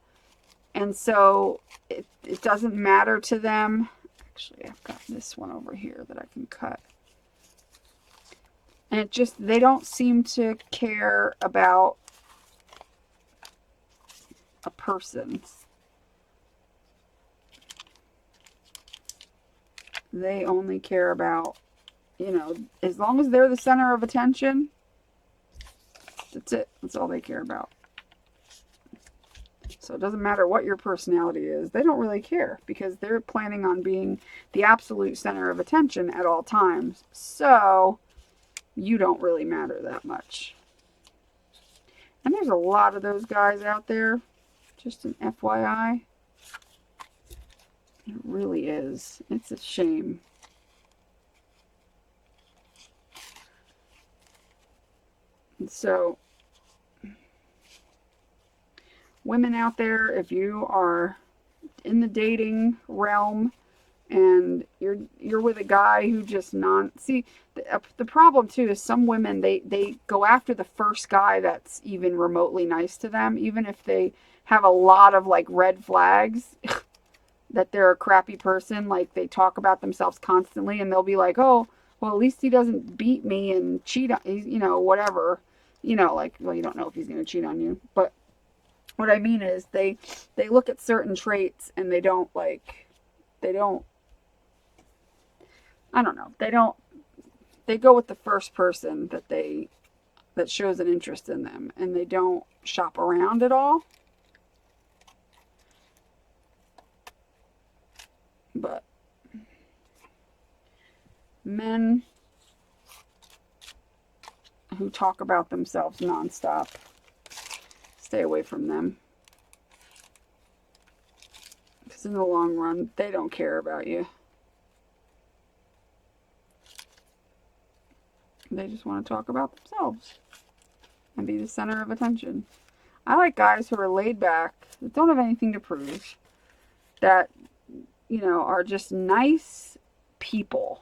S1: And so it doesn't matter to them. Actually, I've got this one over here that I can cut. And it just, they don't seem to care about a person. They only care about, you know, as long as they're the center of attention, that's it. That's all they care about. So it doesn't matter what your personality is. They don't really care because they're planning on being the absolute center of attention at all times. So you don't really matter that much. And there's a lot of those guys out there. Just an FYI. It really is. It's a shame. And so, women out there, if you are in the dating realm and you're with a guy who just see, the problem too is some women, they go after the first guy that's even remotely nice to them, even if they have a lot of like red flags that they're a crappy person. Like they talk about themselves constantly and they'll be like, oh, well, at least he doesn't beat me and cheat on, you know, whatever, you know, like, well, you don't know if he's going to cheat on you, but what I mean is they look at certain traits and they don't, I don't know, they go with the first person that shows an interest in them, and they don't shop around at all. But men who talk about themselves nonstop, stay away from them. Because in the long run, they don't care about you. They just want to talk about themselves and be the center of attention. I like guys who are laid back, that don't have anything to prove, that, you know, are just nice people.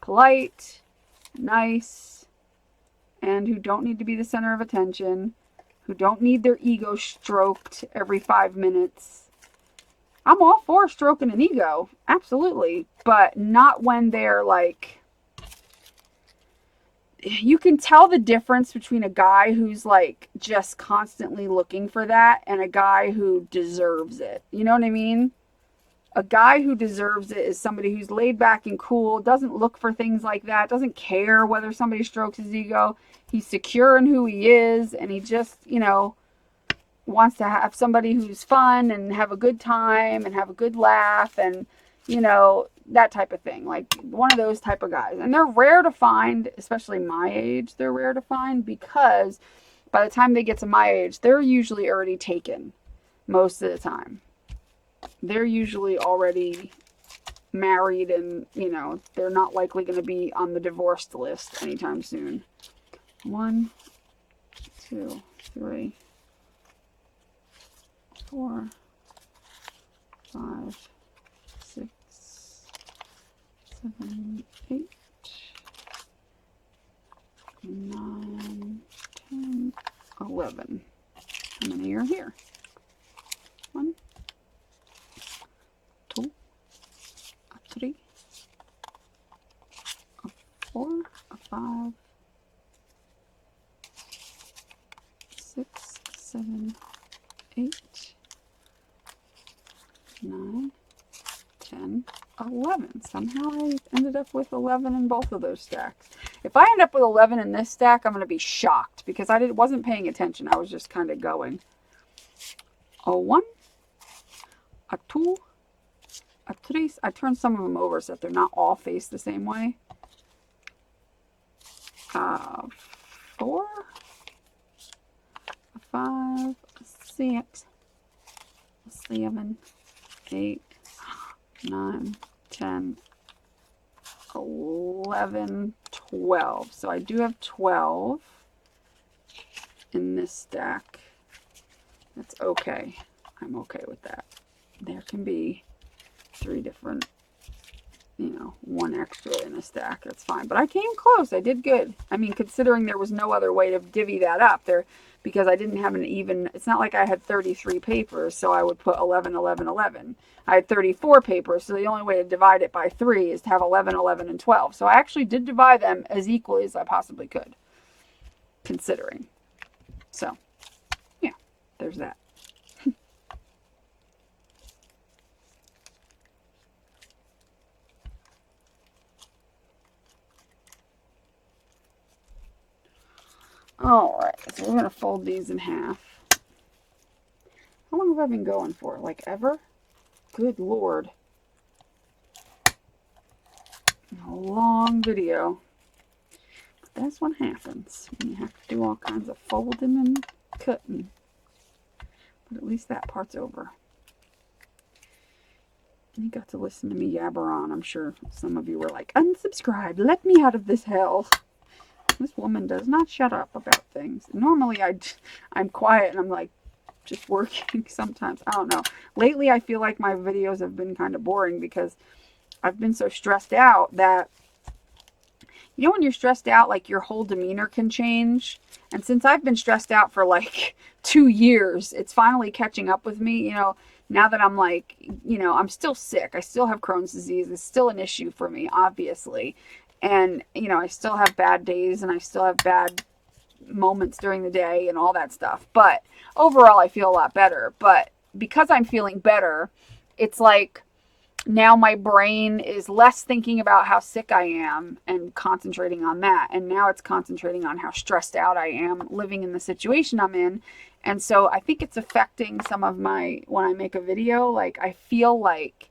S1: Polite, nice, and who don't need to be the center of attention, who don't need their ego stroked every 5 minutes. I'm all for stroking an ego, absolutely, but not when they're like, you can tell the difference between a guy who's like just constantly looking for that and a guy who deserves it. You know what I mean? A guy who deserves it is somebody who's laid back and cool, doesn't look for things like that, doesn't care whether somebody strokes his ego. He's secure in who he is, and he just, you know, wants to have somebody who's fun and have a good time and have a good laugh and, you know, that type of thing. Like one of those type of guys. And they're rare to find, especially my age, they're rare to find because by the time they get to my age, they're usually already taken most of the time. They're usually already married and, you know, they're not likely going to be on the divorced list anytime soon. 1, 2, 3, 4, 5, 6, 7, 8, 9, 10, 11. How many are here? 1, 2, 3, 4, 5, 6, 7, 8, 9, 10, 11. Somehow I ended up with 11 in both of those stacks. If I end up with 11 in this stack, I'm going to be shocked because I wasn't paying attention. I was just kind of going. A 1, a two, a tres. I turned some of them over so that they're not all faced the same way. 4, 5, 6, 7, 8, 9, 10, 11, 12. So I do have 12 in this stack. That's okay. I'm okay with that. There can be 3 different, you know, 1 extra in a stack. That's fine. But I came close. I did good. I mean, considering there was no other way to divvy that up there, because I didn't have an even, it's not like I had 33 papers, so I would put 11, 11, 11. I had 34 papers, so the only way to divide it by 3 is to have 11, 11, and 12. So I actually did divide them as equally as I possibly could, considering. So, yeah, there's that. Alright, so we're going to fold these in half. How long have I been going for? Like ever? Good Lord. A long video. But that's what happens when you have to do all kinds of folding and cutting. But at least that part's over. You got to listen to me yabber on. I'm sure some of you were like, unsubscribe, let me out of this hell. This woman does not shut up about things. Normally I'm quiet and I'm like just working sometimes. I don't know. Lately I feel like my videos have been kind of boring because I've been so stressed out that, you know, when you're stressed out, like your whole demeanor can change. And since I've been stressed out for like 2 years, it's finally catching up with me. You know, now that I'm like, you know, I'm still sick. I still have Crohn's disease. It's still an issue for me, obviously. And, you know, I still have bad days and I still have bad moments during the day and all that stuff. But overall, I feel a lot better. But because I'm feeling better, it's like now my brain is less thinking about how sick I am and concentrating on that. And now it's concentrating on how stressed out I am living in the situation I'm in. And so I think it's affecting some of my, when I make a video, like I feel like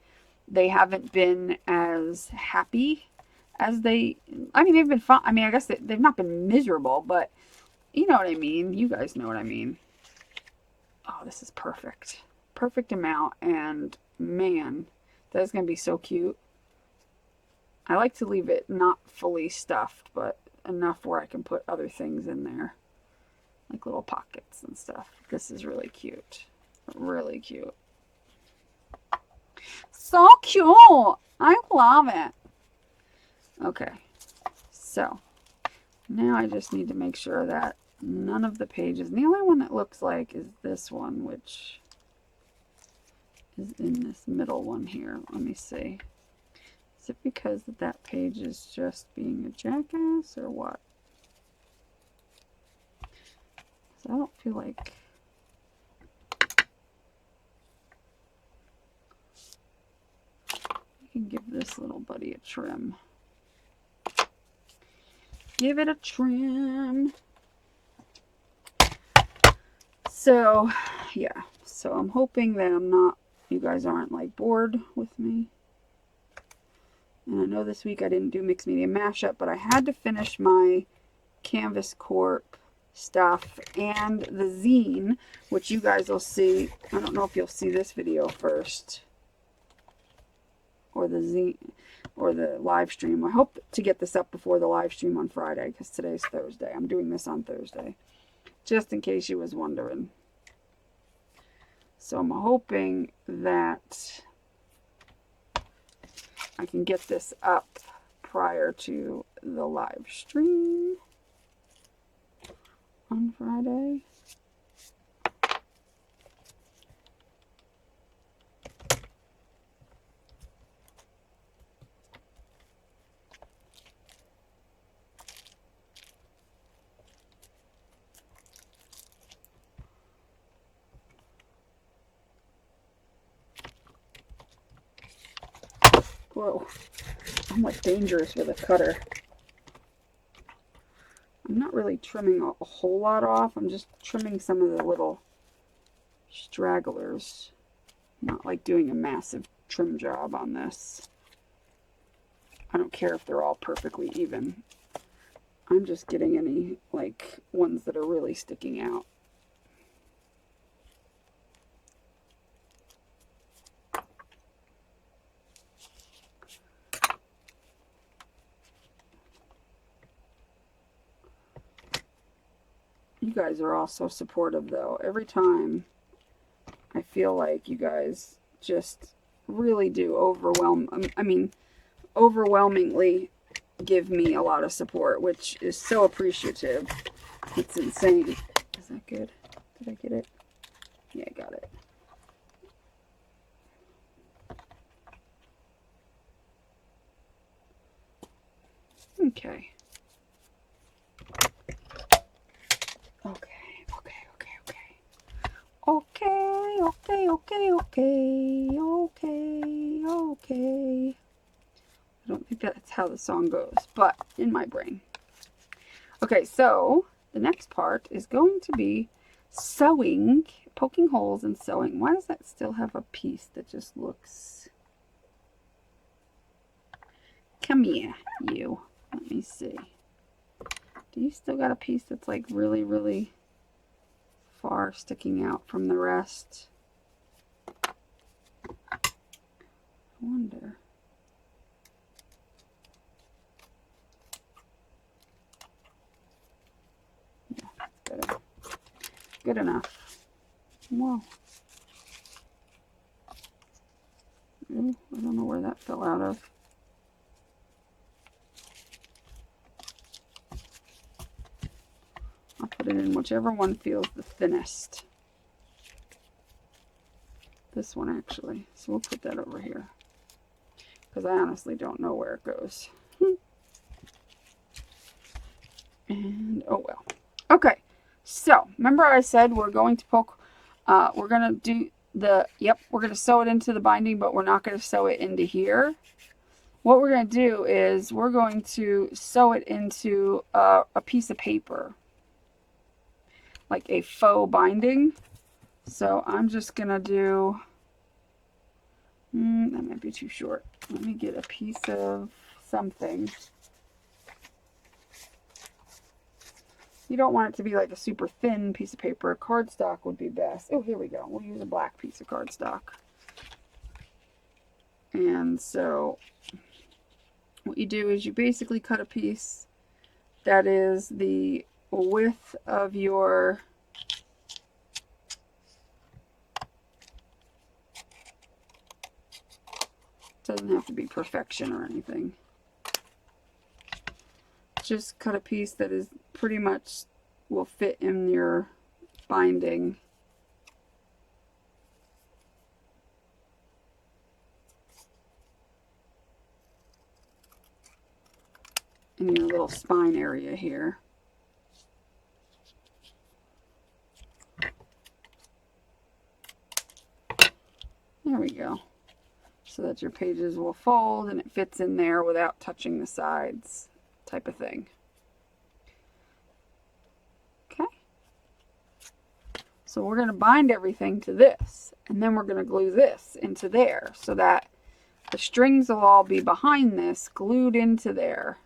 S1: they haven't been as happy as they, I mean, they've been fun. I mean, I guess they've not been miserable, but you know what I mean. You guys know what I mean. Oh, this is perfect. Perfect amount. And man, that is going to be so cute. I like to leave it not fully stuffed, but enough where I can put other things in there. Like little pockets and stuff. This is really cute. Really cute. So cute. I love it. Okay. So, now I just need to make sure that none of the pages, and the only one that looks like is this one, which is in this middle one here. Let me see. Is it because that page is just being a jackass or what? So I don't feel like I can give this little buddy a trim. Give it a trim. So, yeah. So I'm hoping that you guys aren't like bored with me. And I know this week I didn't do mixed media mashup, but I had to finish my Canvas Corp stuff and the zine, which you guys will see. I don't know if you'll see this video first, or the zine, or the live stream. I hope to get this up before the live stream on Friday, because today's Thursday. I'm doing this on Thursday, just in case you was wondering. So I'm hoping that I can get this up prior to the live stream on Friday. Whoa, I'm like dangerous with a cutter. I'm not really trimming a whole lot off. I'm just trimming some of the little stragglers. Not like doing a massive trim job on this. I don't care if they're all perfectly even. I'm just getting any like ones that are really sticking out. You guys are all so supportive though. Every time I feel like you guys just really do overwhelmingly give me a lot of support, which is so appreciative. It's insane. Is that good? Did I get it? Yeah, I got it. Okay. Okay. I don't think that's how the song goes, but in my brain. Okay, so the next part is going to be sewing, poking holes and sewing. Why does that still have a piece that just looks... Come here, you. Let me see. Do you still got a piece that's like really, really far sticking out from the rest? I wonder. Yeah, that's good. Good enough. Whoa. Ooh, I don't know where that fell out of. I'll put it in whichever one feels the thinnest. This one actually. So we'll put that over here. Because I honestly don't know where it goes. And oh well. Okay. So remember I said we're going to poke, we're going to do the, we're going to sew it into the binding, but we're not going to sew it into here. What we're going to do is we're going to sew it into a piece of paper. Like a faux binding. So I'm just going to do, that might be too short. Let me get a piece of something. You don't want it to be like a super thin piece of paper. Cardstock would be best. Oh, here we go. We'll use a black piece of cardstock. And so what you do is you basically cut a piece that is the width of your doesn't have to be perfection or anything. Just cut a piece that is pretty much will fit in your binding. In your little spine area here. There we go. So that your pages will fold and it fits in there without touching the sides, type of thing. Okay. So we're going to bind everything to this, and then we're going to glue this into there so that the strings will all be behind this, glued into there,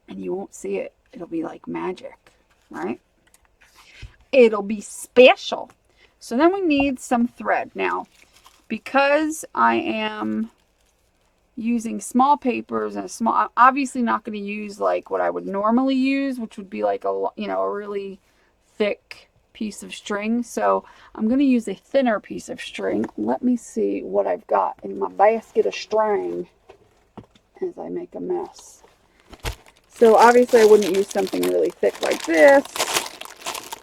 S1: and you won't see it. It'll be like magic, right? It'll be special. So then we need some thread. Now, because I am using small papers and I'm obviously not going to use like what I would normally use, which would be like a really thick piece of string. So I'm going to use a thinner piece of string. Let me see what I've got in my basket of string as I make a mess. So obviously I wouldn't use something really thick like this,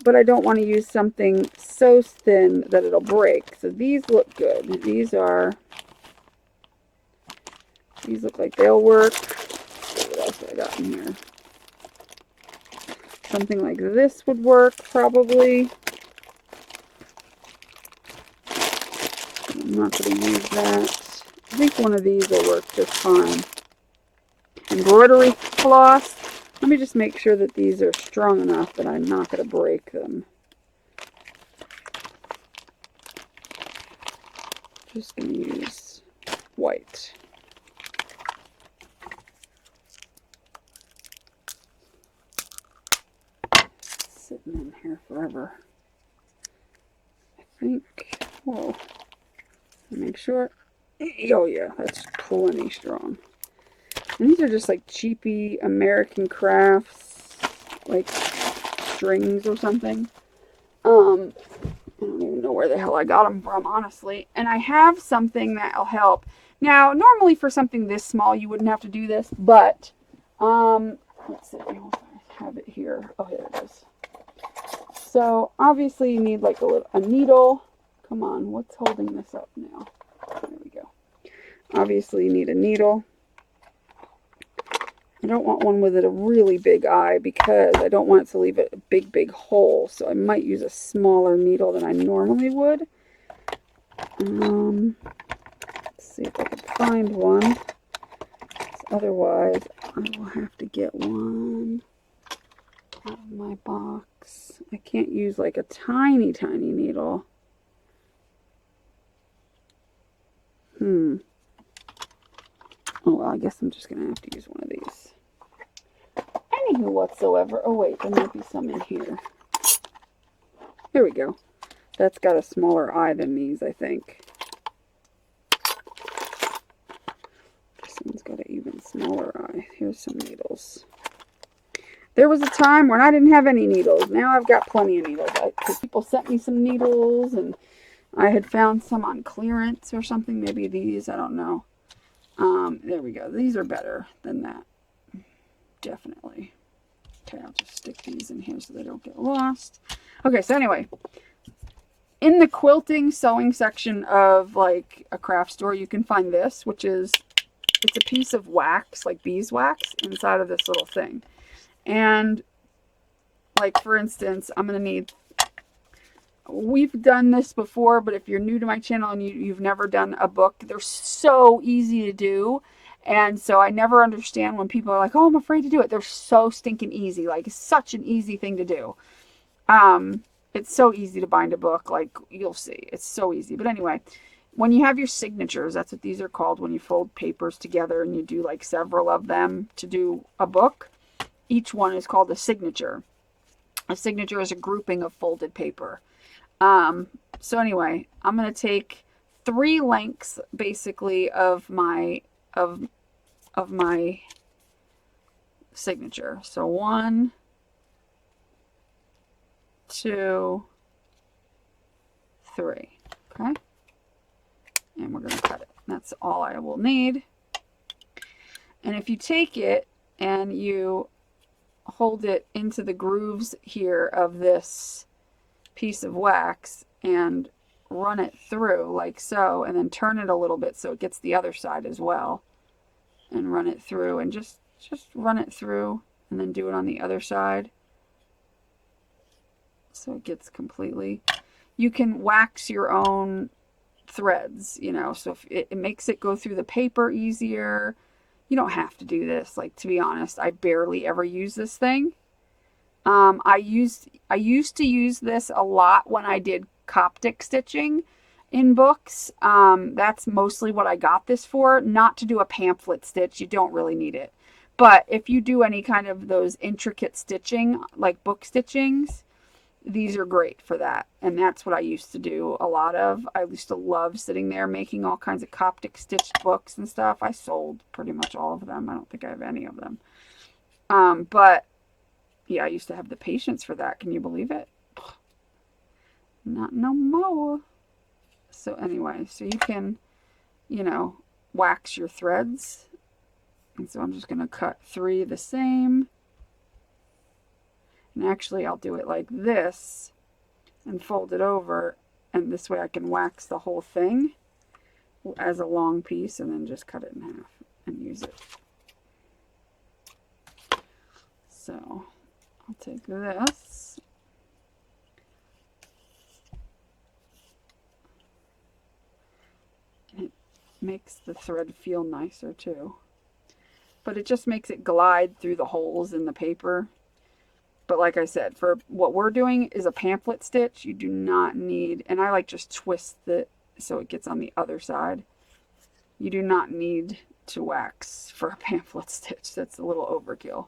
S1: but I don't want to use something so thin that it'll break. So these look good. These look like they'll work. What else have I got in here? Something like this would work probably. I'm not going to use that. I think one of these will work just fine. Embroidery floss. Let me just make sure that these are strong enough that I'm not going to break them. Just going to use white. Sitting in here forever. I think, whoa, make sure. Oh yeah, that's plenty strong. And these are just like cheapy American crafts, like strings or something. I don't even know where the hell I got them from, honestly. And I have something that'll help. Now, normally for something this small, you wouldn't have to do this, but, let's see, I have it here. Oh, here it is. So, obviously you need like a needle. Come on, what's holding this up now? There we go. Obviously you need a needle. I don't want one with a really big eye because I don't want it to leave a big hole. So I might use a smaller needle than I normally would. Let's see if I can find one. Otherwise, I will have to get one out of my box. I can't use like a tiny needle. Oh, well, I guess I'm just going to have to use one of these. Anywho whatsoever. Oh, wait, there might be some in here. Here we go. That's got a smaller eye than these, I think. This one's got an even smaller eye. Here's some needles. There was a time when I didn't have any needles. Now I've got plenty of needles. Because people sent me some needles, and I had found some on clearance or something. Maybe these, I don't know. There we go. These are better than that. Definitely. Okay, I'll just stick these in here so they don't get lost. Okay, so anyway, in the quilting sewing section of like a craft store, you can find this, which is, it's a piece of wax, like beeswax, inside of this little thing. And like, for instance, I'm going to need, we've done this before, but if you're new to my channel and you've never done a book, they're so easy to do. And so I never understand when people are like, oh, I'm afraid to do it. They're so stinking easy. Like, it's such an easy thing to do. It's so easy to bind a book. Like, you'll see. It's so easy. But anyway, when you have your signatures, that's what these are called, when you fold papers together and you do like several of them to do a book. Each one is called a signature. A signature is a grouping of folded paper. So anyway, I'm going to take 3 lengths basically of my signature. So 1, 2, 3. Okay. And we're going to cut it. That's all I will need. And if you take it and you hold it into the grooves here of this piece of wax and run it through like so, and then turn it a little bit so it gets the other side as well, and run it through, and just run it through, and then do it on the other side so it gets completely. You can wax your own threads, you know, so if it makes it go through the paper easier. You don't have to do this. Like, to be honest, I barely ever use this thing. I used to use this a lot when I did Coptic stitching in books. That's mostly what I got this for. Not to do a pamphlet stitch. You don't really need it. But if you do any kind of those intricate stitching, like book stitchings, these are great for that. And that's what I used to do a lot of. I used to love sitting there making all kinds of Coptic stitched books and stuff. I sold pretty much all of them. I don't think I have any of them. But yeah, I used to have the patience for that. Can you believe it? Not no more. So anyway, so you can, you know, wax your threads. And so I'm just going to cut 3 the same. And actually I'll do it like this and fold it over, and this way I can wax the whole thing as a long piece and then just cut it in half and use it. So I'll take this. It makes the thread feel nicer too. But it just makes it glide through the holes in the paper. But like I said, for what we're doing is a pamphlet stitch. You do not need, and I like just twist so it gets on the other side. You do not need to wax for a pamphlet stitch. That's a little overkill.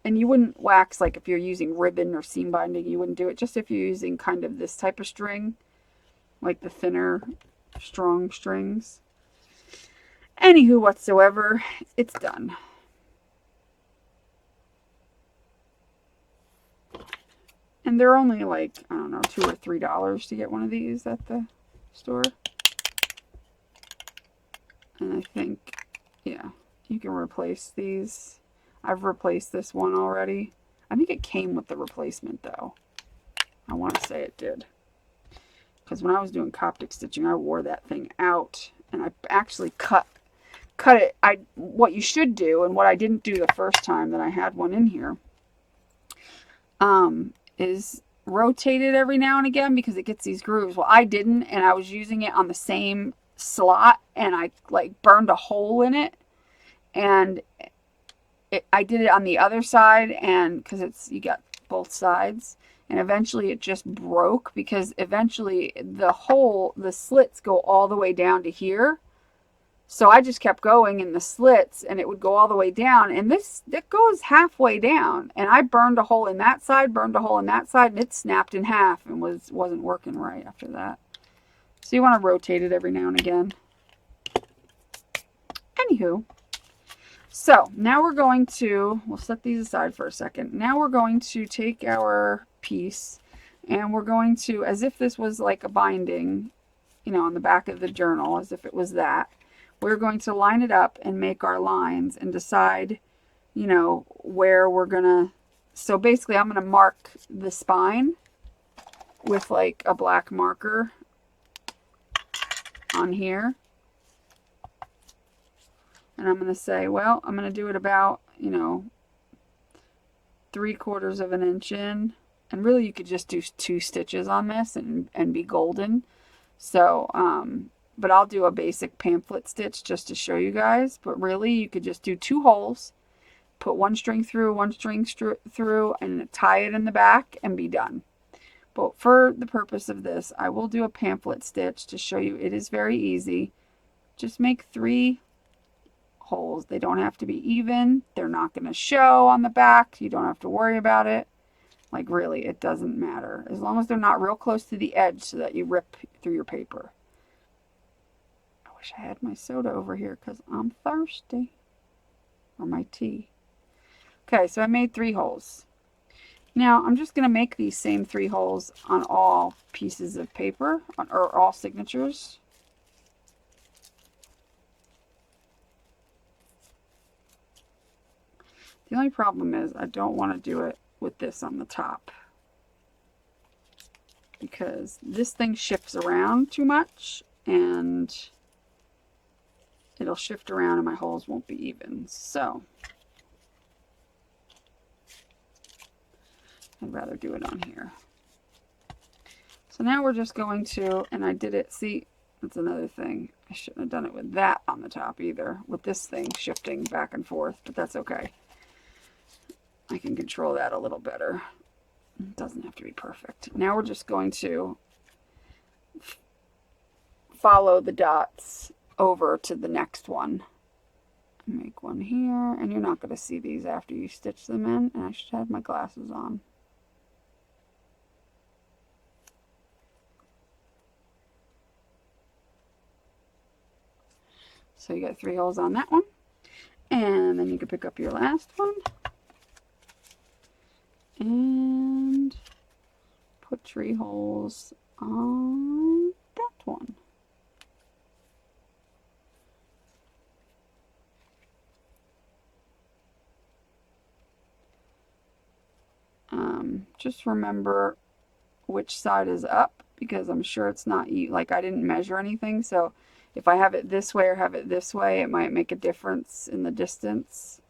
S1: And you wouldn't wax like if you're using ribbon or seam binding, you wouldn't do it. Just if you're using kind of this type of string, like the thinner, strong strings. Anywho whatsoever, it's done. And they're only like, I don't know, $2 or $3 to get one of these at the store. And I think, yeah, you can replace these. I've replaced this one already. I think it came with the replacement though. I want to say it did. Because when I was doing Coptic stitching, I wore that thing out. And I actually cut it. What you should do, and what I didn't do the first time that I had one in here, is rotate it every now and again because it gets these grooves. Well, I didn't, and I was using it on the same slot, and I like burned a hole in it, and I did it on the other side, and because you got both sides, and eventually it just broke because eventually the slits go all the way down to here. So I just kept going in the slits, and it would go all the way down, and it goes halfway down, and I burned a hole in that side, burned a hole in that side, and it snapped in half and wasn't working right after that. So you want to rotate it every now and again. Anywho, so now we'll set these aside for a second. Now we're going to take our piece, and we're going to, as if this was like a binding, on the back of the journal, as if it was that. We're going to line it up and make our lines and decide, where we're going to. So basically, I'm going to mark the spine with like a black marker on here. And I'm going to say, well, I'm going to do it about, 3/4 of an inch in. And really, you could just do 2 stitches on this and be golden. So, but I'll do a basic pamphlet stitch just to show you guys. But really, you could just do 2 holes, put 1 string through, 1 string through, and tie it in the back and be done. But for the purpose of this, I will do a pamphlet stitch to show you it is very easy. Just make 3 holes. They don't have to be even. They're not going to show on the back. You don't have to worry about it. Like really, it doesn't matter. As long as they're not real close to the edge so that you rip through your paper. I wish I had my soda over here because I'm thirsty. Or my tea. Okay, so I made 3 holes. Now, I'm just going to make these same 3 holes on all pieces of paper, or all signatures. The only problem is I don't want to do it with this on the top, because this thing shifts around too much, and it'll shift around and my holes won't be even. So I'd rather do it on here. So now we're just going to, and I did it, see, that's another thing. I shouldn't have done it with that on the top either, with this thing shifting back and forth, but that's okay. I can control that a little better. It doesn't have to be perfect. Now we're just going to follow the dots over to the next one. Make one here, and you're not going to see these after you stitch them in, and I should have my glasses on. So you got 3 holes on that one, and then you can pick up your last one and put 3 holes on that one. Just remember which side is up, because I'm sure it's not, like I didn't measure anything, so if I have it this way or have it this way, it might make a difference in the distance.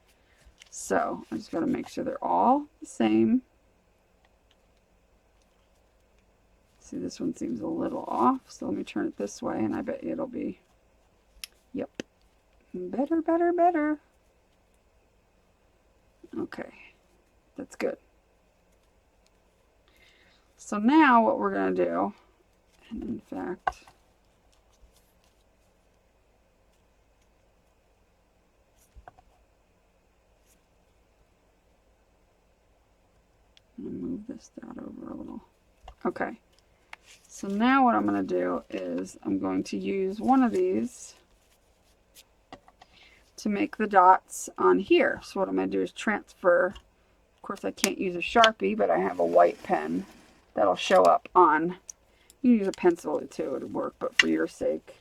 S1: So I just got to make sure they're all the same. See, this one seems a little off, so let me turn it this way, and I bet it'll be, yep, better, better, better. Okay, that's good. So now what we're going to do, and in fact, this dot over a little. Okay. So now what I'm going to do is I'm going to use one of these to make the dots on here. So what I'm going to do is transfer. Of course, I can't use a Sharpie, but I have a white pen that'll show up on. You can use a pencil too, it would work, but for your sake.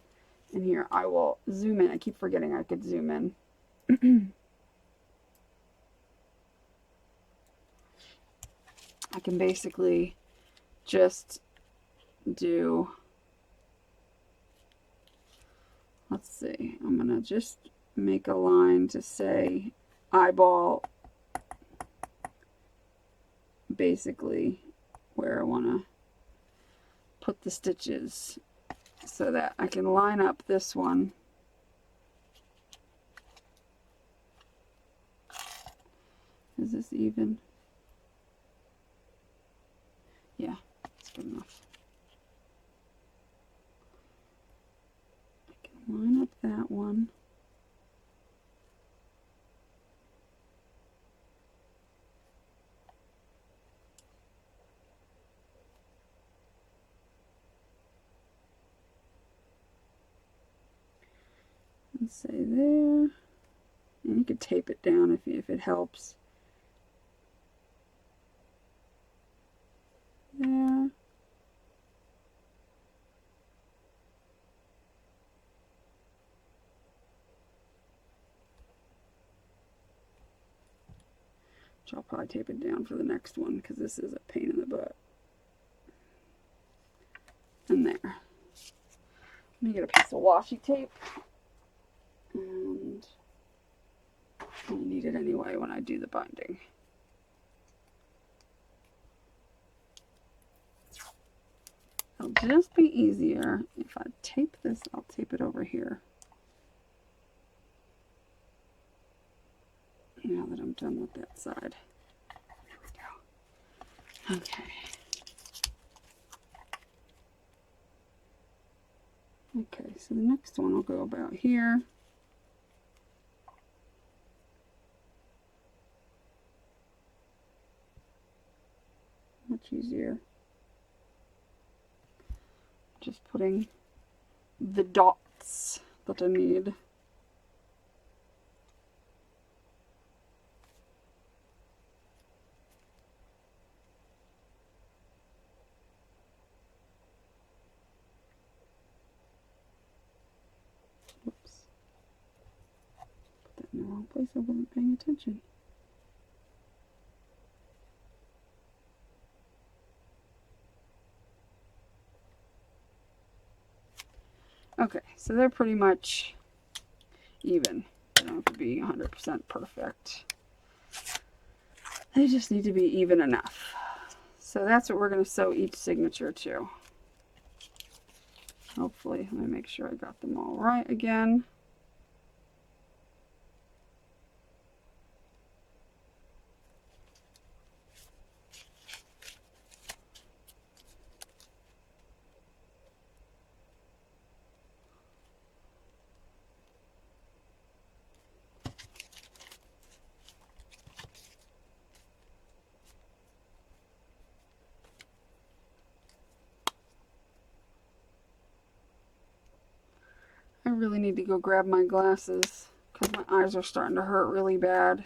S1: And here I will zoom in. I keep forgetting I could zoom in. I can basically just do, let's see, I'm going to just make a line to say eyeball basically where I want to put the stitches so that I can line up this one. Is this even? Yeah, it's good enough. I can line up that one. And say there. And you could tape it down if it helps. There. Which I'll probably tape it down for the next one because this is a pain in the butt. And there. Let me get a piece of washi tape. And I need it anyway when I do the binding. It'll just be easier if I tape this. I'll tape it over here. Now that I'm done with that side. There we go. Okay. Okay, so the next one will go about here. Much easier. Just putting the dots that I need. Whoops. Put that in the wrong place. I wasn't paying attention. Okay, so they're pretty much even. They don't have to be 100% perfect. They just need to be even enough. So that's what we're going to sew each signature to. Hopefully, let me make sure I got them all right again. I really need to go grab my glasses because my eyes are starting to hurt really bad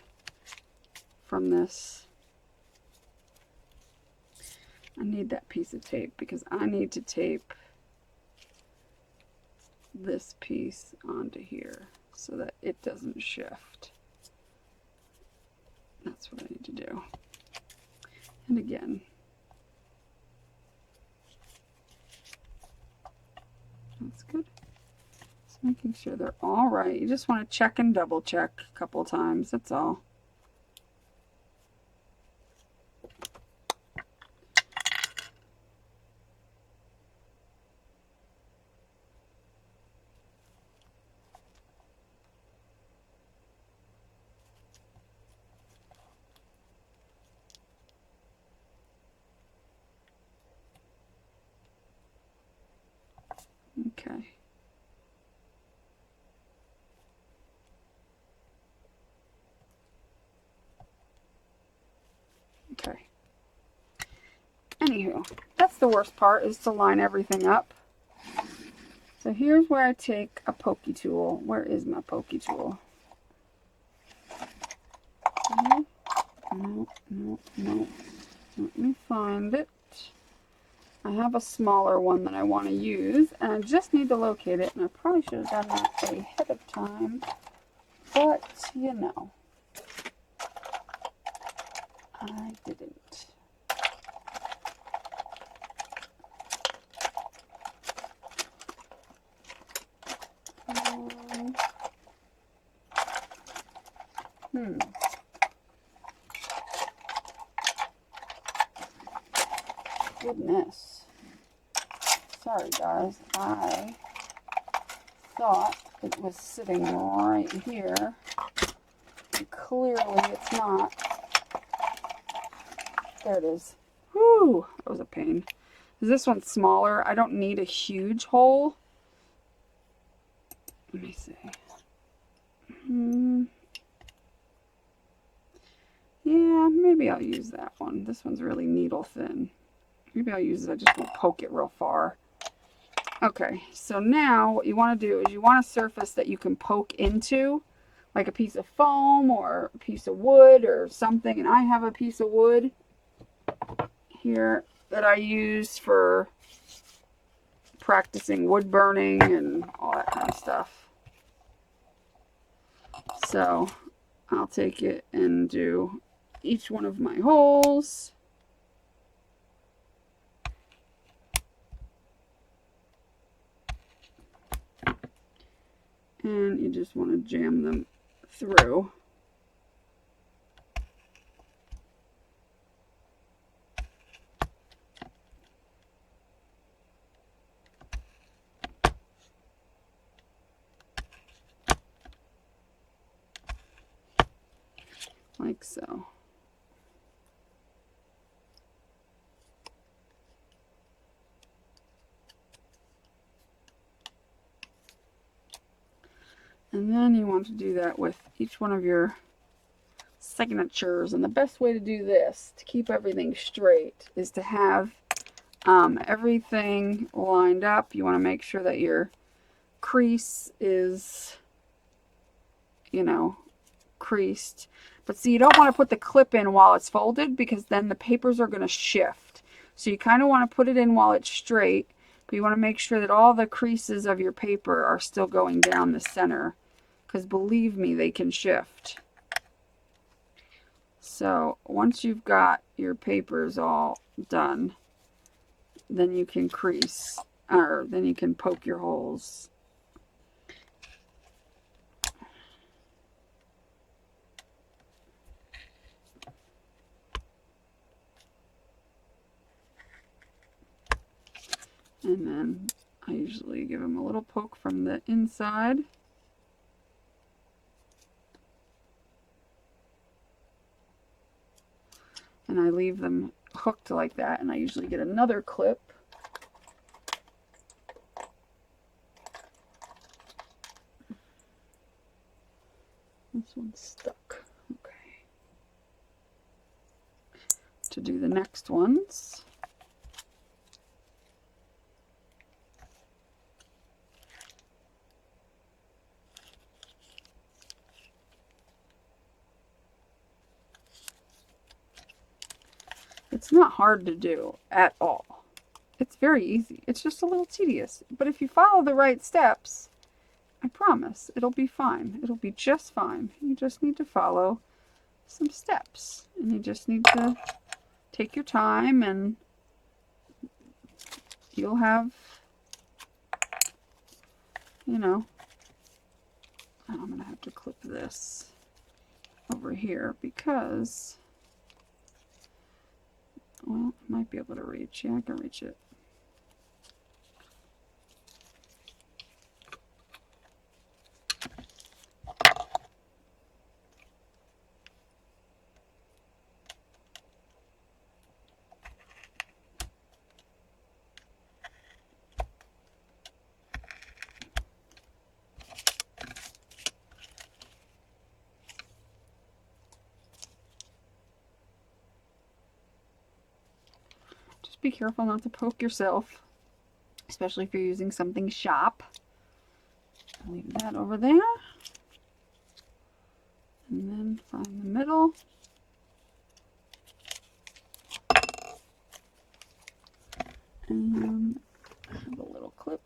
S1: from this. I need that piece of tape because I need to tape this piece onto here so that it doesn't shift. That's what I need to do. And again, that's good. Just making sure they're all right. You just want to check and double check a couple times, that's all. Okay. Okay. Anywho, that's the worst part, is to line everything up. So here's where I take a pokey tool. Where is my pokey tool? No. Let me find it. I have a smaller one that I want to use, and I just need to locate it, and I probably should have done that ahead of time, but, you know, I didn't. Goodness. Sorry, guys. I thought it was sitting right here. And clearly it's not. There it is. Whew, that was a pain. This one's smaller. I don't need a huge hole. Let me see. Yeah, maybe I'll use that one. This one's really needle thin. Maybe I'll use it. I just won't poke it real far. Okay, so now what you want to do is you want a surface that you can poke into, like a piece of foam or a piece of wood or something. And I have a piece of wood here that I use for practicing wood burning and all that kind of stuff. So I'll take it and do each one of my holes. And you just want to jam them through. Like so. And then you want to do that with each one of your signatures. And the best way to do this, to keep everything straight, is to have everything lined up. You want to make sure that your crease is, you know, creased. But see, you don't want to put the clip in while it's folded, because then the papers are going to shift. So you kind of want to put it in while it's straight, but you want to make sure that all the creases of your paper are still going down the center, because believe me, they can shift. So once you've got your papers all done, then you can crease, or then you can poke your holes. And then I usually give them a little poke from the inside. And I leave them hooked like that, and I usually get another clip. This one's stuck. Okay. To do the next ones. It's not hard to do at all. It's very easy. It's just a little tedious. But if you follow the right steps, I promise it'll be fine. It'll be just fine. You just need to follow some steps. And you just need to take your time, and you'll have, you know, I'm going to have to clip this over here because, well, I might be able to reach. Yeah, I can reach it. Just be careful not to poke yourself, especially if you're using something sharp. Leave that over there. And then find the middle. And I have a little clip.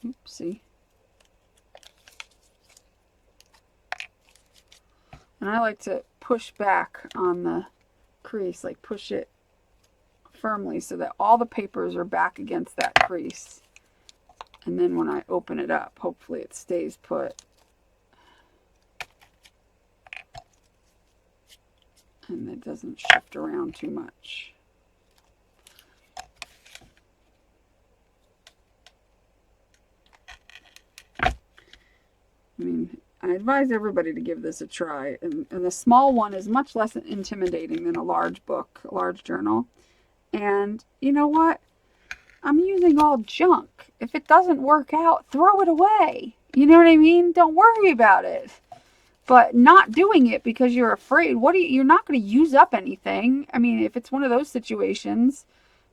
S1: Oopsie. And I like to push back on the crease, like push it firmly so that all the papers are back against that crease. And then when I open it up, hopefully it stays put. And it doesn't shift around too much. I mean, I advise everybody to give this a try. And the small one is much less intimidating than a large book, a large journal. And you know what? I'm using all junk. If it doesn't work out, throw it away. You know what I mean? Don't worry about it. But not doing it because you're afraid, you're not going to use up anything. I mean, if it's one of those situations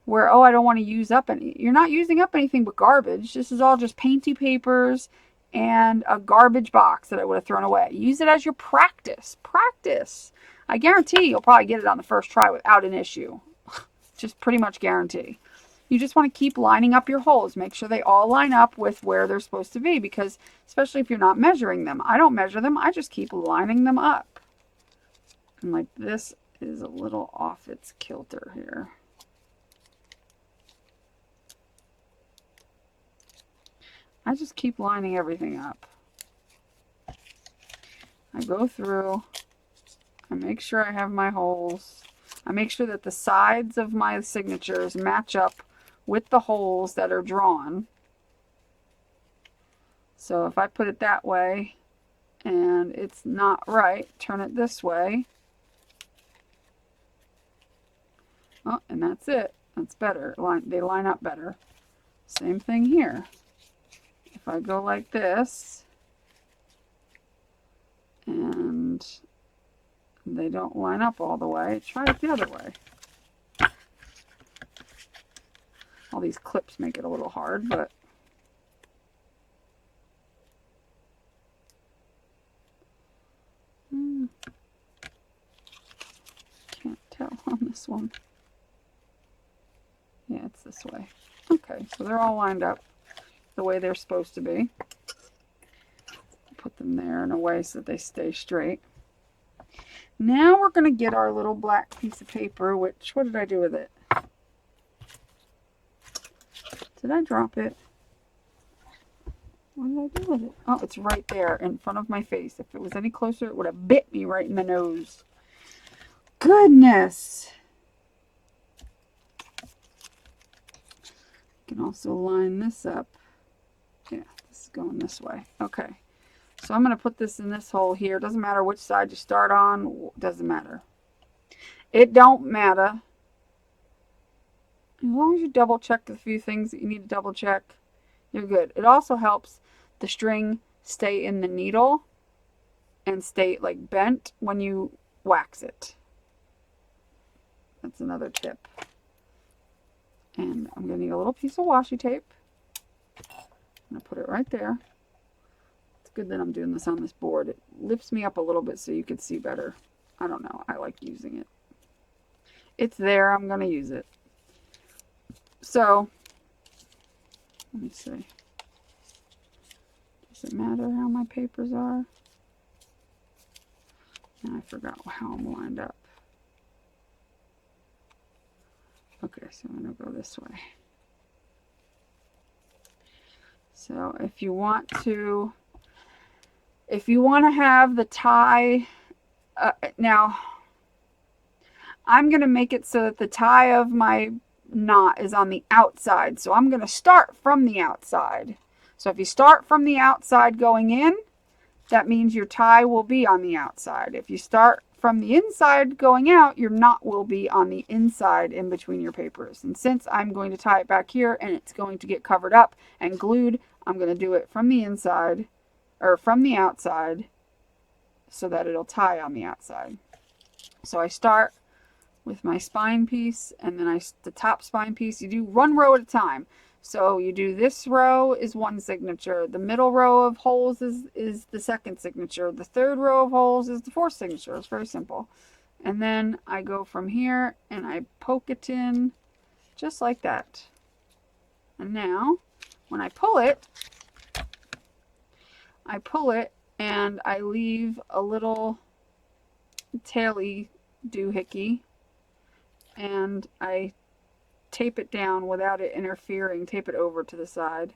S1: where, oh, I don't want to use up any, you're not using up anything but garbage. This is all just painty papers and a garbage box that I would have thrown away. Use it as your practice. Practice. I guarantee you'll probably get it on the first try without an issue. Just pretty much guarantee. You just want to keep lining up your holes. Make sure they all line up with where they're supposed to be, because especially if you're not measuring them. I don't measure them. I just keep lining them up. And like this is a little off its kilter here. I just keep lining everything up. I go through. I make sure I have my holes. I make sure that the sides of my signatures match up with the holes that are drawn. So if I put it that way and it's not right, turn it this way. Oh, and that's it. That's better. They line up better. Same thing here. If I go like this and they don't line up all the way, try it the other way. All these clips make it a little hard, but can't tell on this one. Yeah, it's this way. Okay, so they're all lined up the way they're supposed to be. Put them there in a way so that they stay straight. Now we're going to get our little black piece of paper, which, what did I do with it? Did I drop it? What did I do with it? Oh, it's right there in front of my face. If it was any closer, it would have bit me right in the nose. Goodness. You can also line this up. Yeah, this is going this way. Okay. So I'm going to put this in this hole here. Doesn't matter which side you start on. Doesn't matter. It don't matter. As long as you double check a few things that you need to double check, you're good. It also helps the string stay in the needle and stay like bent when you wax it. That's another tip. And I'm going to need a little piece of washi tape. I'm going to put it right there. It's good that I'm doing this on this board. It lifts me up a little bit so you can see better. I don't know. I like using it. It's there. I'm going to use it. So, let me see. Does it matter how my papers are? And I forgot how I'm lined up. Okay, so I'm going to go this way. So if you want to have the tie, now I'm going to make it so that the tie of my knot is on the outside. So I'm going to start from the outside. So if you start from the outside going in, that means your tie will be on the outside. If you start from the inside going out, your knot will be on the inside in between your papers. And since I'm going to tie it back here and it's going to get covered up and glued, I'm going to do it from the inside or from the outside, so that it'll tie on the outside. So I start with my spine piece, and then the top spine piece, you do one row at a time. So you do this row is one signature, the middle row of holes is the second signature, the third row of holes is the fourth signature. It's very simple. And then I go from here and I poke it in just like that. And now when I pull it and I leave a little taily doohickey, and I tape it down without it interfering, tape it over to the side,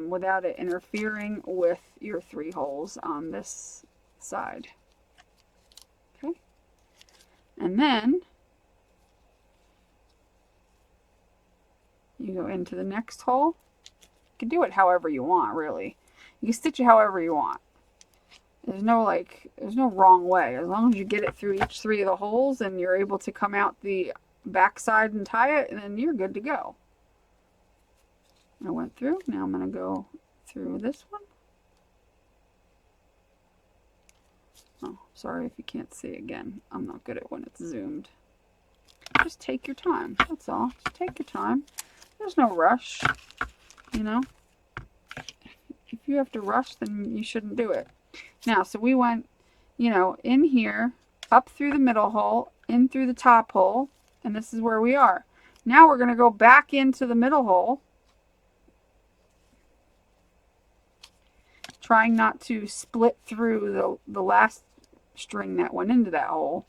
S1: without it interfering with your 3 holes on this side. Okay. And then you go into the next hole. You can do it however you want, really. You can stitch it however you want. There's no wrong way. As long as you get it through each 3 of the holes and you're able to come out the back side and tie it, and then you're good to go. I went through. Now I'm going to go through this one. Oh, sorry if you can't see again. I'm not good at when it's zoomed. Just take your time. That's all. Just take your time. There's no rush. You know? If you have to rush, then you shouldn't do it. Now, so we went, you know, in here, up through the middle hole, in through the top hole, and this is where we are. Now we're going to go back into the middle hole, trying not to split through the last string that went into that hole,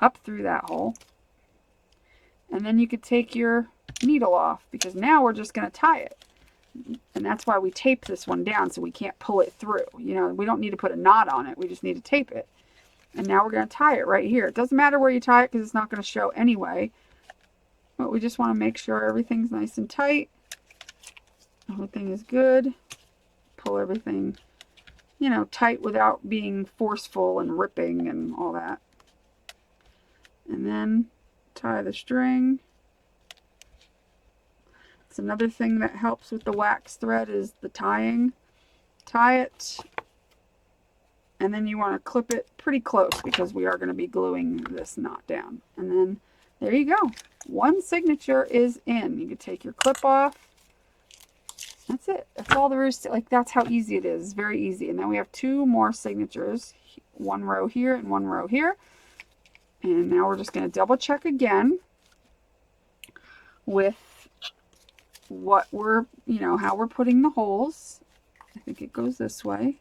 S1: up through that hole. And then you could take your needle off, because now we're just going to tie it. And that's why we tape this one down, so we can't pull it through. You know, we don't need to put a knot on it. We just need to tape it. And now we're going to tie it right here. It doesn't matter where you tie it, because it's not going to show anyway. But we just want to make sure everything's nice and tight. Everything is good. Pull everything, you know, tight without being forceful and ripping and all that. And then tie the string. It's another thing that helps with the wax thread is the tying. Tie it, and then you want to clip it pretty close, because we are going to be gluing this knot down. And then there you go. One signature is in. You can take your clip off. That's it. That's all there is to, like, that's how easy it is. It's very easy. And then we have 2 more signatures. One row here and one row here. And now we're just going to double check again with what we're, you know, how we're putting the holes. I think it goes this way.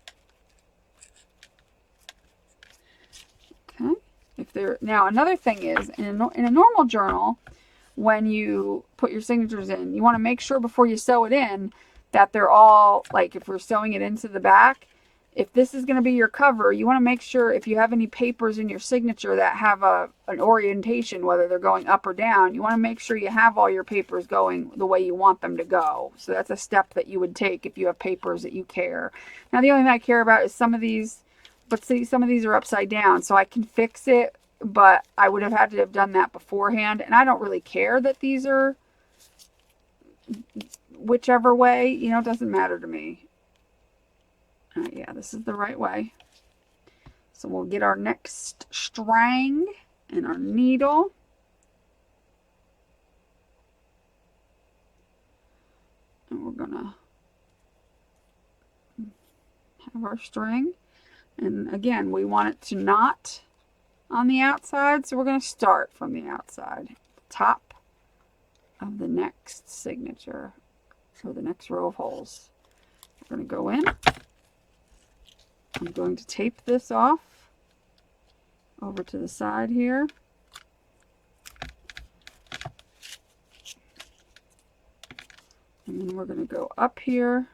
S1: Okay. If there, now another thing is, in a normal journal, when you put your signatures in, you want to make sure before you sew it in that they're all, like if we're sewing it into the back, if this is going to be your cover, you want to make sure if you have any papers in your signature that have an orientation, whether they're going up or down, you want to make sure you have all your papers going the way you want them to go. So that's a step that you would take if you have papers that you care. Now the only thing I care about is some of these, but see, some of these are upside down, so I can fix it, but I would have had to have done that beforehand. And I don't really care that these are whichever way, you know, it doesn't matter to me. Yeah, this is the right way. So we'll get our next string and our needle. And we're gonna have our string. And again, we want it to knot on the outside, so we're gonna start from the outside, the top of the next signature, so the next row of holes. We're gonna go in. I'm going to tape this off over to the side here. And then we're going to go up here.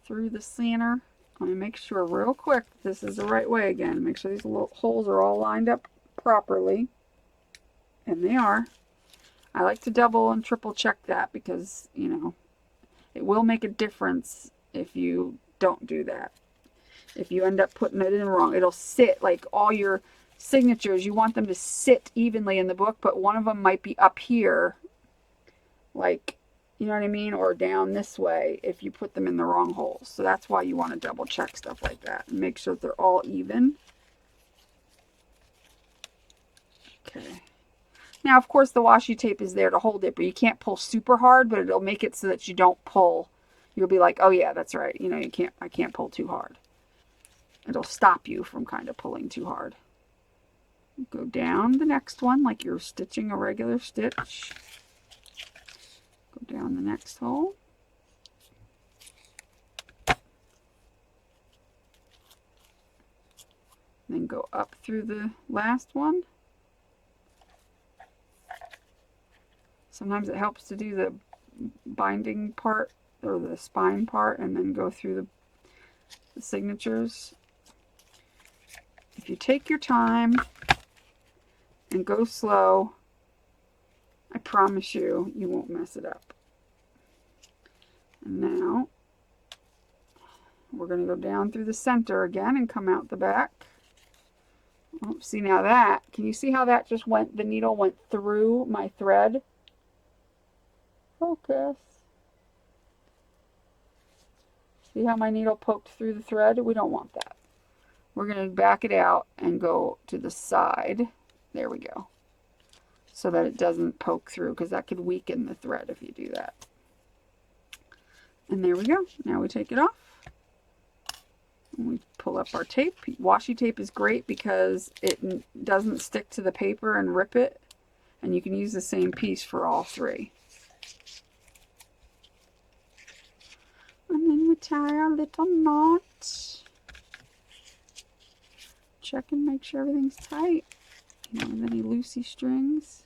S1: Through the center. I'm going to make sure real quick that this is the right way again. Make sure these little holes are all lined up properly. And they are. I like to double and triple check that because, you know, it will make a difference if you don't do that. If you end up putting it in wrong, it'll sit, like all your signatures, you want them to sit evenly in the book, but one of them might be up here, like, you know what I mean, or down this way if you put them in the wrong holes. So that's why you want to double check stuff like that and make sure that they're all even. Okay. Now, of course, the washi tape is there to hold it, but you can't pull super hard, but it'll make it so that you don't pull. You'll be like, oh yeah, that's right. You know, I can't pull too hard. It'll stop you from kind of pulling too hard. Go down the next one like you're stitching a regular stitch. Go down the next hole. Then go up through the last one. Sometimes it helps to do the binding part or the spine part and then go through the signatures. If you take your time and go slow, I promise you, you won't mess it up. And now we're going to go down through the center again and come out the back. Oh, see now that, can you see how that just went, the needle went through my thread? Focus. See how my needle poked through the thread? We don't want that. We're going to back it out and go to the side. There we go. So that it doesn't poke through, because that could weaken the thread if you do that. And there we go. Now we take it off. And we pull up our tape. Washi tape is great because it doesn't stick to the paper and rip it. And you can use the same piece for all three. And then we tie our little knot. Check and make sure everything's tight. You know, with any loosey strings.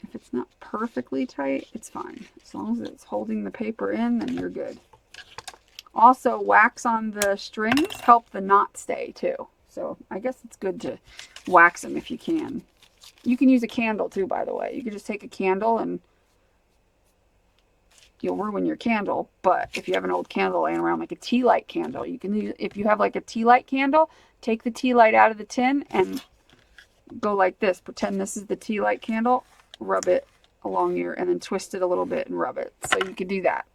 S1: If it's not perfectly tight, it's fine. As long as it's holding the paper in, then you're good. Also, wax on the strings help the knot stay too. So I guess it's good to wax them if you can. You can use a candle too, by the way. You can just take a candle and you'll ruin your candle. But if you have an old candle laying around, like a tea light candle, you can use, if you have like a tea light candle, take the tea light out of the tin and go like this. Pretend this is the tea light candle. Rub it along your, and then twist it a little bit and rub it. So you could do that.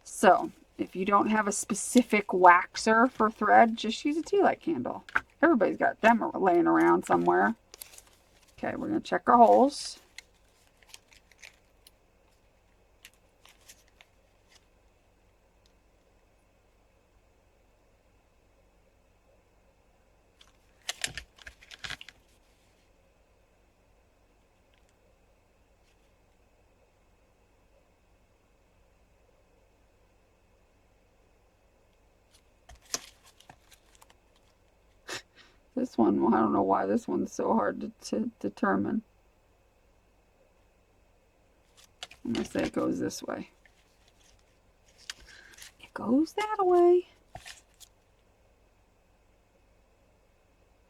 S1: So if you don't have a specific waxer for thread, just use a tea light candle. Everybody's got them laying around somewhere. Okay, we're going to check our holes. This one, well, I don't know why this one's so hard to determine. I'm going to say it goes this way. It goes that way.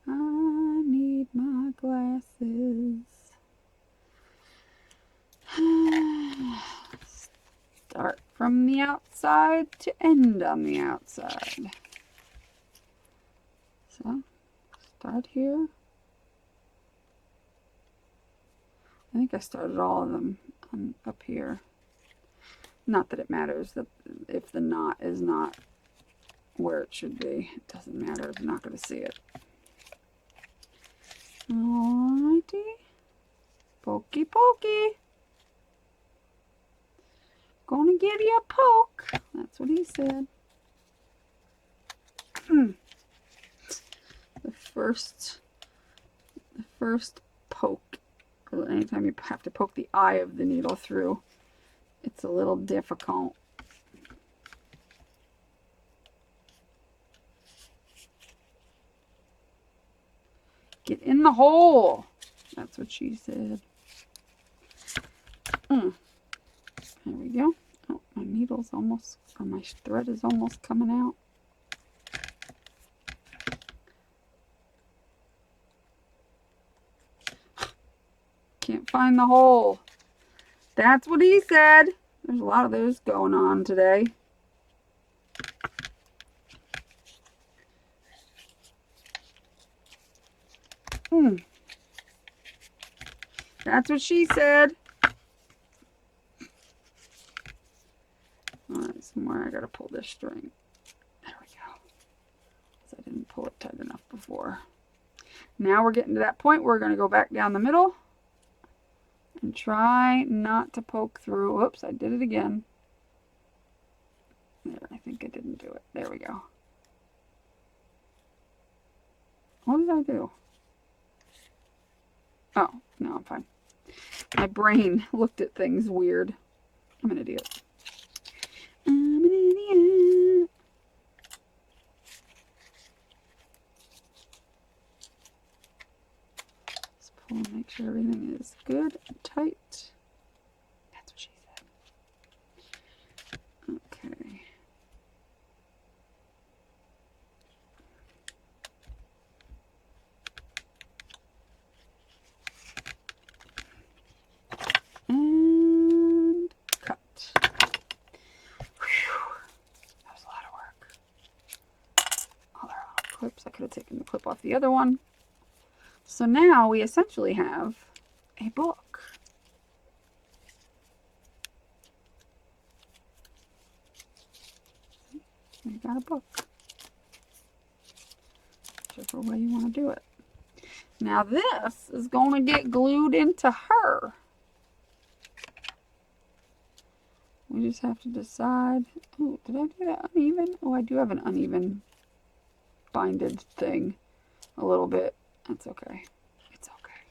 S1: I need my glasses. Start from the outside to end on the outside. So, start here. I think I started all of them up here. Not that it matters that if the knot is not where it should be. It doesn't matter. You're not going to see it. Alrighty. Pokey pokey. Gonna give you a poke. That's what he said. The first poke. Anytime you have to poke the eye of the needle through, it's a little difficult. Get in the hole. That's what she said. There we go. Oh, my needle's almost, or my thread is almost coming out. Can't find the hole. That's what he said. There's a lot of those going on today. That's what she said. Alright, somewhere I gotta pull this string. There we go. So I didn't pull it tight enough before. Now we're getting to that point where we're gonna go back down the middle and try not to poke through. Whoops, I did it again. There, I think I didn't do it. There we go. What did I do? Oh, no, I'm fine. My brain looked at things weird. I'm an idiot. I'm an idiot. Let's pull and make sure everything is good and tight. That's what she said. Okay. And cut. Whew. That was a lot of work. Oh, there are a lot of clips. I could have taken the clip off the other one. So now we essentially have a book. You got a book. Whichever way you want to do it. Now this is going to get glued into her. We just have to decide. Oh, did I do that uneven? Oh, I do have an uneven binded thing a little bit. That's okay. It's okay.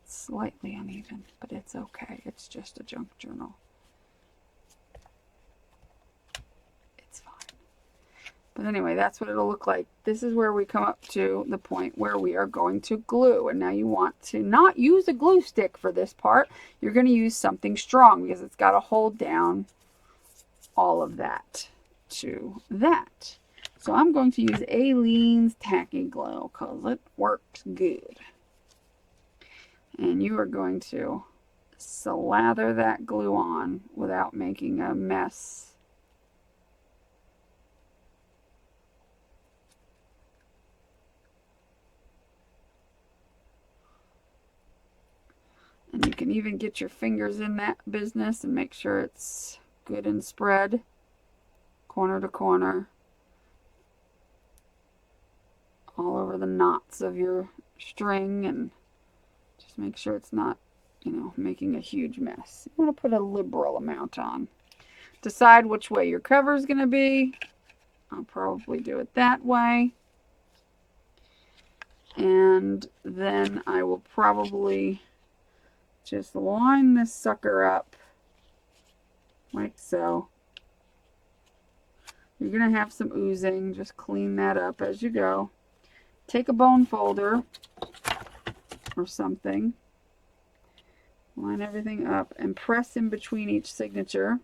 S1: It's slightly uneven, but it's okay. It's just a junk journal. It's fine. But anyway, that's what it'll look like. This is where we come up to the point where we are going to glue. And now you want to not use a glue stick for this part. You're going to use something strong because it's got to hold down all of that to that. So I'm going to use Aleene's Tacky Glue because it works good. And you are going to slather that glue on without making a mess. And you can even get your fingers in that business and make sure it's good and spread corner to corner all over the knots of your string, and just make sure it's not, you know, making a huge mess. You want to put a liberal amount on. Decide which way your cover is going to be. I'll probably do it that way. And then I will probably just line this sucker up like so. You're going to have some oozing. Just clean that up as you go. Take a bone folder or something. Line everything up and press in between each signature.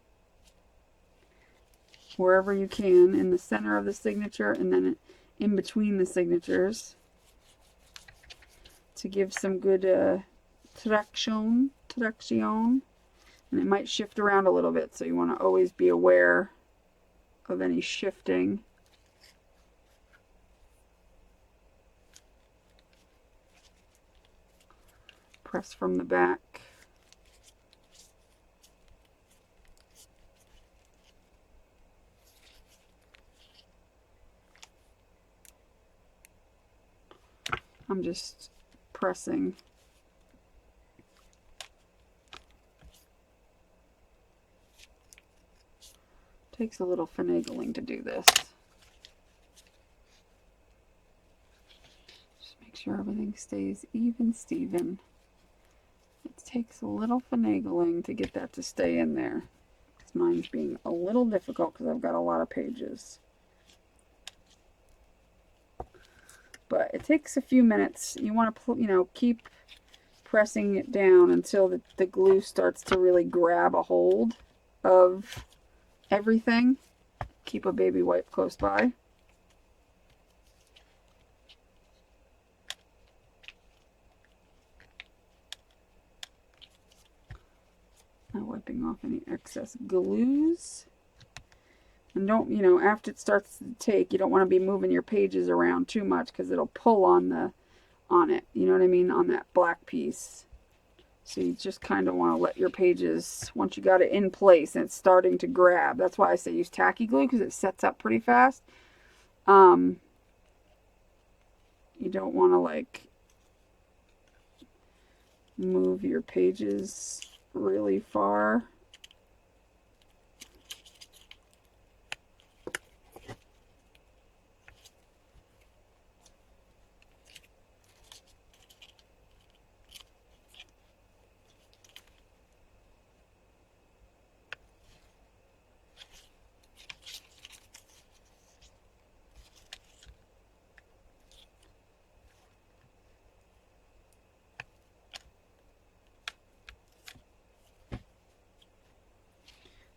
S1: Wherever you can. In the center of the signature and then in between the signatures. To give some good traction. And it might shift around a little bit, so you want to always be aware of any shifting. Press from the back. I'm just pressing. Takes a little finagling to do this. Just make sure everything stays even Steven. It takes a little finagling to get that to stay in there. Mine's being a little difficult because I've got a lot of pages. But it takes a few minutes. You want to, you know, keep pressing it down until the glue starts to really grab a hold of everything. Keep a baby wipe close by. Now wiping off any excess glues. And don't, you know, after it starts to take, you don't want to be moving your pages around too much because it'll pull on it. You know what I mean? On that black piece. So you just kind of want to let your pages, once you got it in place and it's starting to grab, that's why I say use tacky glue, because it sets up pretty fast. You don't want to like move your pages really far.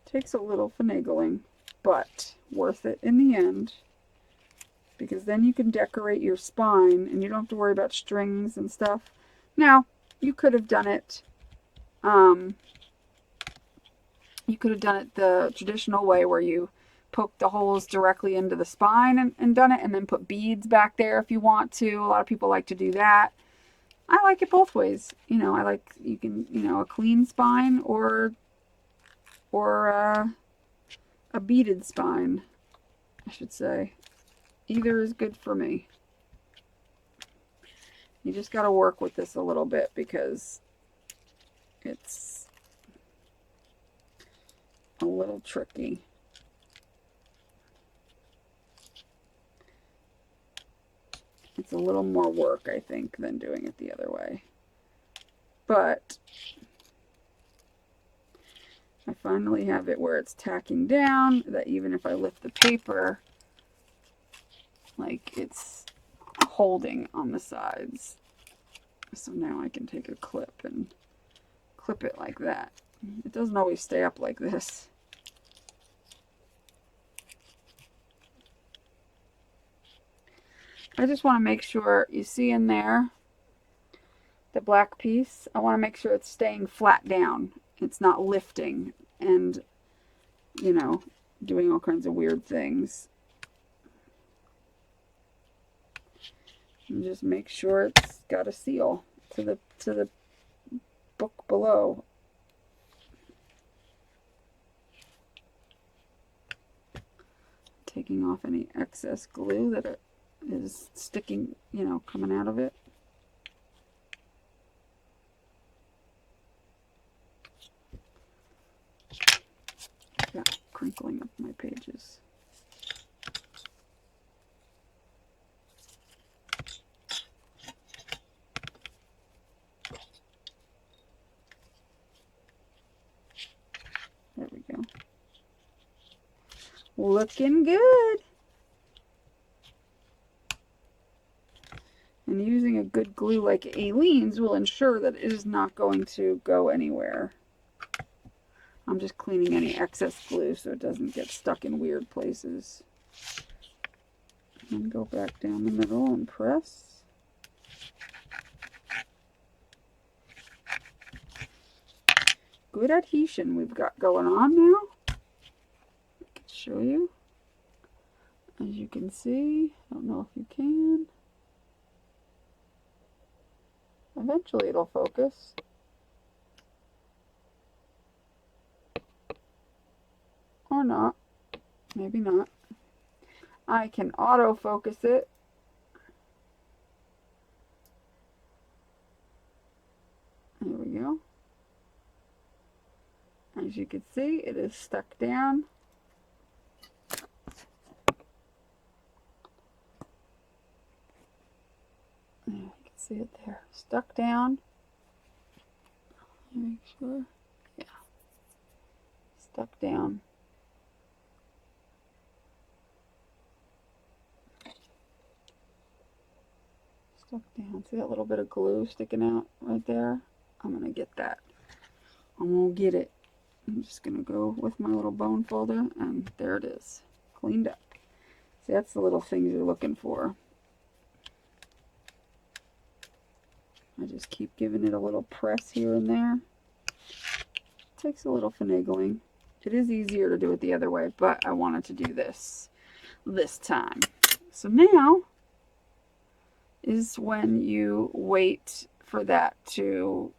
S1: Takes a little finagling, but worth it in the end, because then you can decorate your spine and you don't have to worry about strings and stuff. Now, you could have done it the traditional way, where you poke the holes directly into the spine and done it, and then put beads back there if you want to. A lot of people like to do that. I like it both ways. You know, I like, you can, you know, a clean spine or a beaded spine, I should say. Either is good for me. You just got to work with this a little bit because it's a little tricky. It's a little more work, I think, than doing it the other way. But I finally have it where it's tacking down, that even if I lift the paper, like, it's holding on the sides. So now I can take a clip and clip it like that. It doesn't always stay up like this. I just want to make sure, you see in there, the black piece, I want to make sure it's staying flat down. It's not lifting and, you know, doing all kinds of weird things. And just make sure it's got a seal to the book below. Taking off any excess glue that is sticking, you know, coming out of it. Yeah, crinkling up my pages. There we go. Looking good. And using a good glue like Aleene's will ensure that it is not going to go anywhere. I'm just cleaning any excess glue so it doesn't get stuck in weird places. And go back down the middle and press. Good adhesion we've got going on now. I can show you. As you can see, I don't know if you can. Eventually it'll focus. Or not. Maybe not. I can autofocus it. There we go. As you can see, it is stuck down. You can see it there. Stuck down. Make sure. Yeah. Stuck down. Stuck down. See that little bit of glue sticking out right there? I'm going to get that. I'm going to get it. I'm just going to go with my little bone folder, and there it is. Cleaned up. See, that's the little things you're looking for. I just keep giving it a little press here and there. It takes a little finagling. It is easier to do it the other way, but I wanted to do this time. So now is when you wait for that to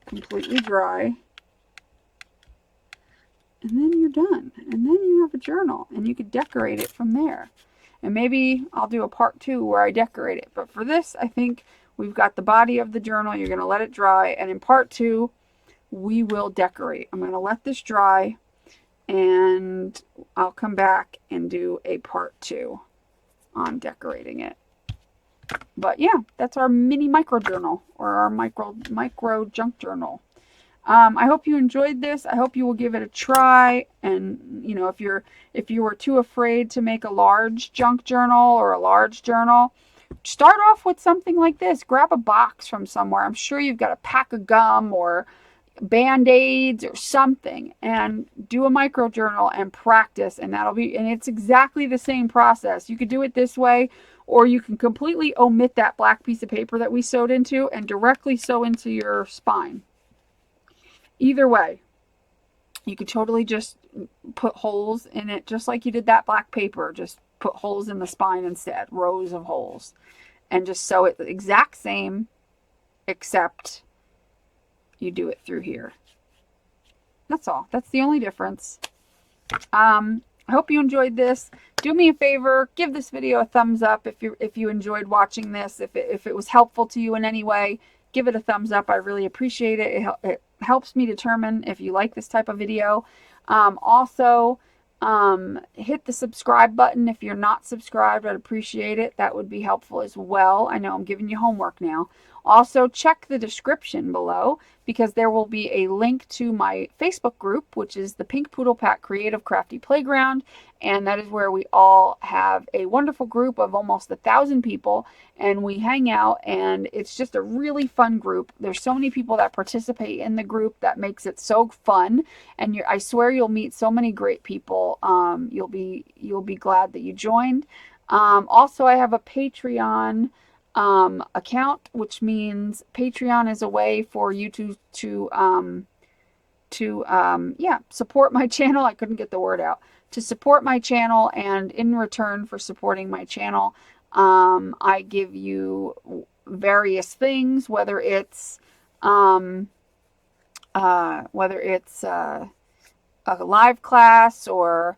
S1: completely dry. And then you're done. And then you have a journal, and you could decorate it from there. And maybe I'll do a part 2 where I decorate it. But for this, I think we've got the body of the journal. You're going to let it dry. And in part 2, we will decorate. I'm going to let this dry, and I'll come back and do a part 2 on decorating it. But yeah, that's our mini micro journal, or our micro junk journal. I hope you enjoyed this. I hope you will give it a try. And you know, if you were too afraid to make a large junk journal or a large journal, start off with something like this. Grab a box from somewhere. I'm sure you've got a pack of gum or Band-Aids or something, and do a micro journal and practice, and it's exactly the same process. You could do it this way, or you can completely omit that black piece of paper that we sewed into and directly sew into your spine. Either way, you could totally just put holes in it, just like you did that black paper. Just put holes in the spine instead, rows of holes, and just sew it the exact same, except you do it through here. That's all. That's the only difference. I hope you enjoyed this. Do me a favor, give this video a thumbs up if you enjoyed watching this. If it was helpful to you in any way, give it a thumbs up. I really appreciate it. It helps me determine if you like this type of video. Also, hit the subscribe button if you're not subscribed. I'd appreciate it. That would be helpful as well. I know I'm giving you homework now. Also, check the description below, because there will be a link to my Facebook group, which is the Pink Poodle Pack Creative Crafty Playground. And that is where we all have a wonderful group of almost 1,000 people, and we hang out, and it's just a really fun group. There's so many people that participate in the group that makes it so fun, and I swear you'll meet so many great people. You'll be glad that you joined. Also, I have a Patreon account, which means Patreon is a way for you to support my channel. I couldn't get the word out. To support my channel, and in return for supporting my channel, I give you various things, whether it's a live class, or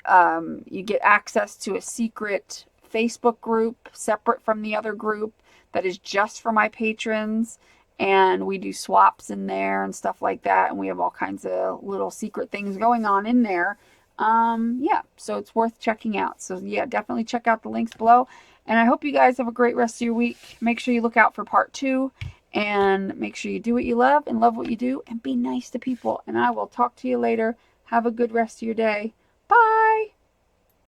S1: you get access to a secret Facebook group separate from the other group that is just for my patrons, and we do swaps in there and stuff like that, and we have all kinds of little secret things going on in there. Yeah, so it's worth checking out. So yeah, definitely check out the links below, and I hope you guys have a great rest of your week. Make sure you look out for part 2, and make sure you do what you love and love what you do, and be nice to people, and I will talk to you later. Have a good rest of your day.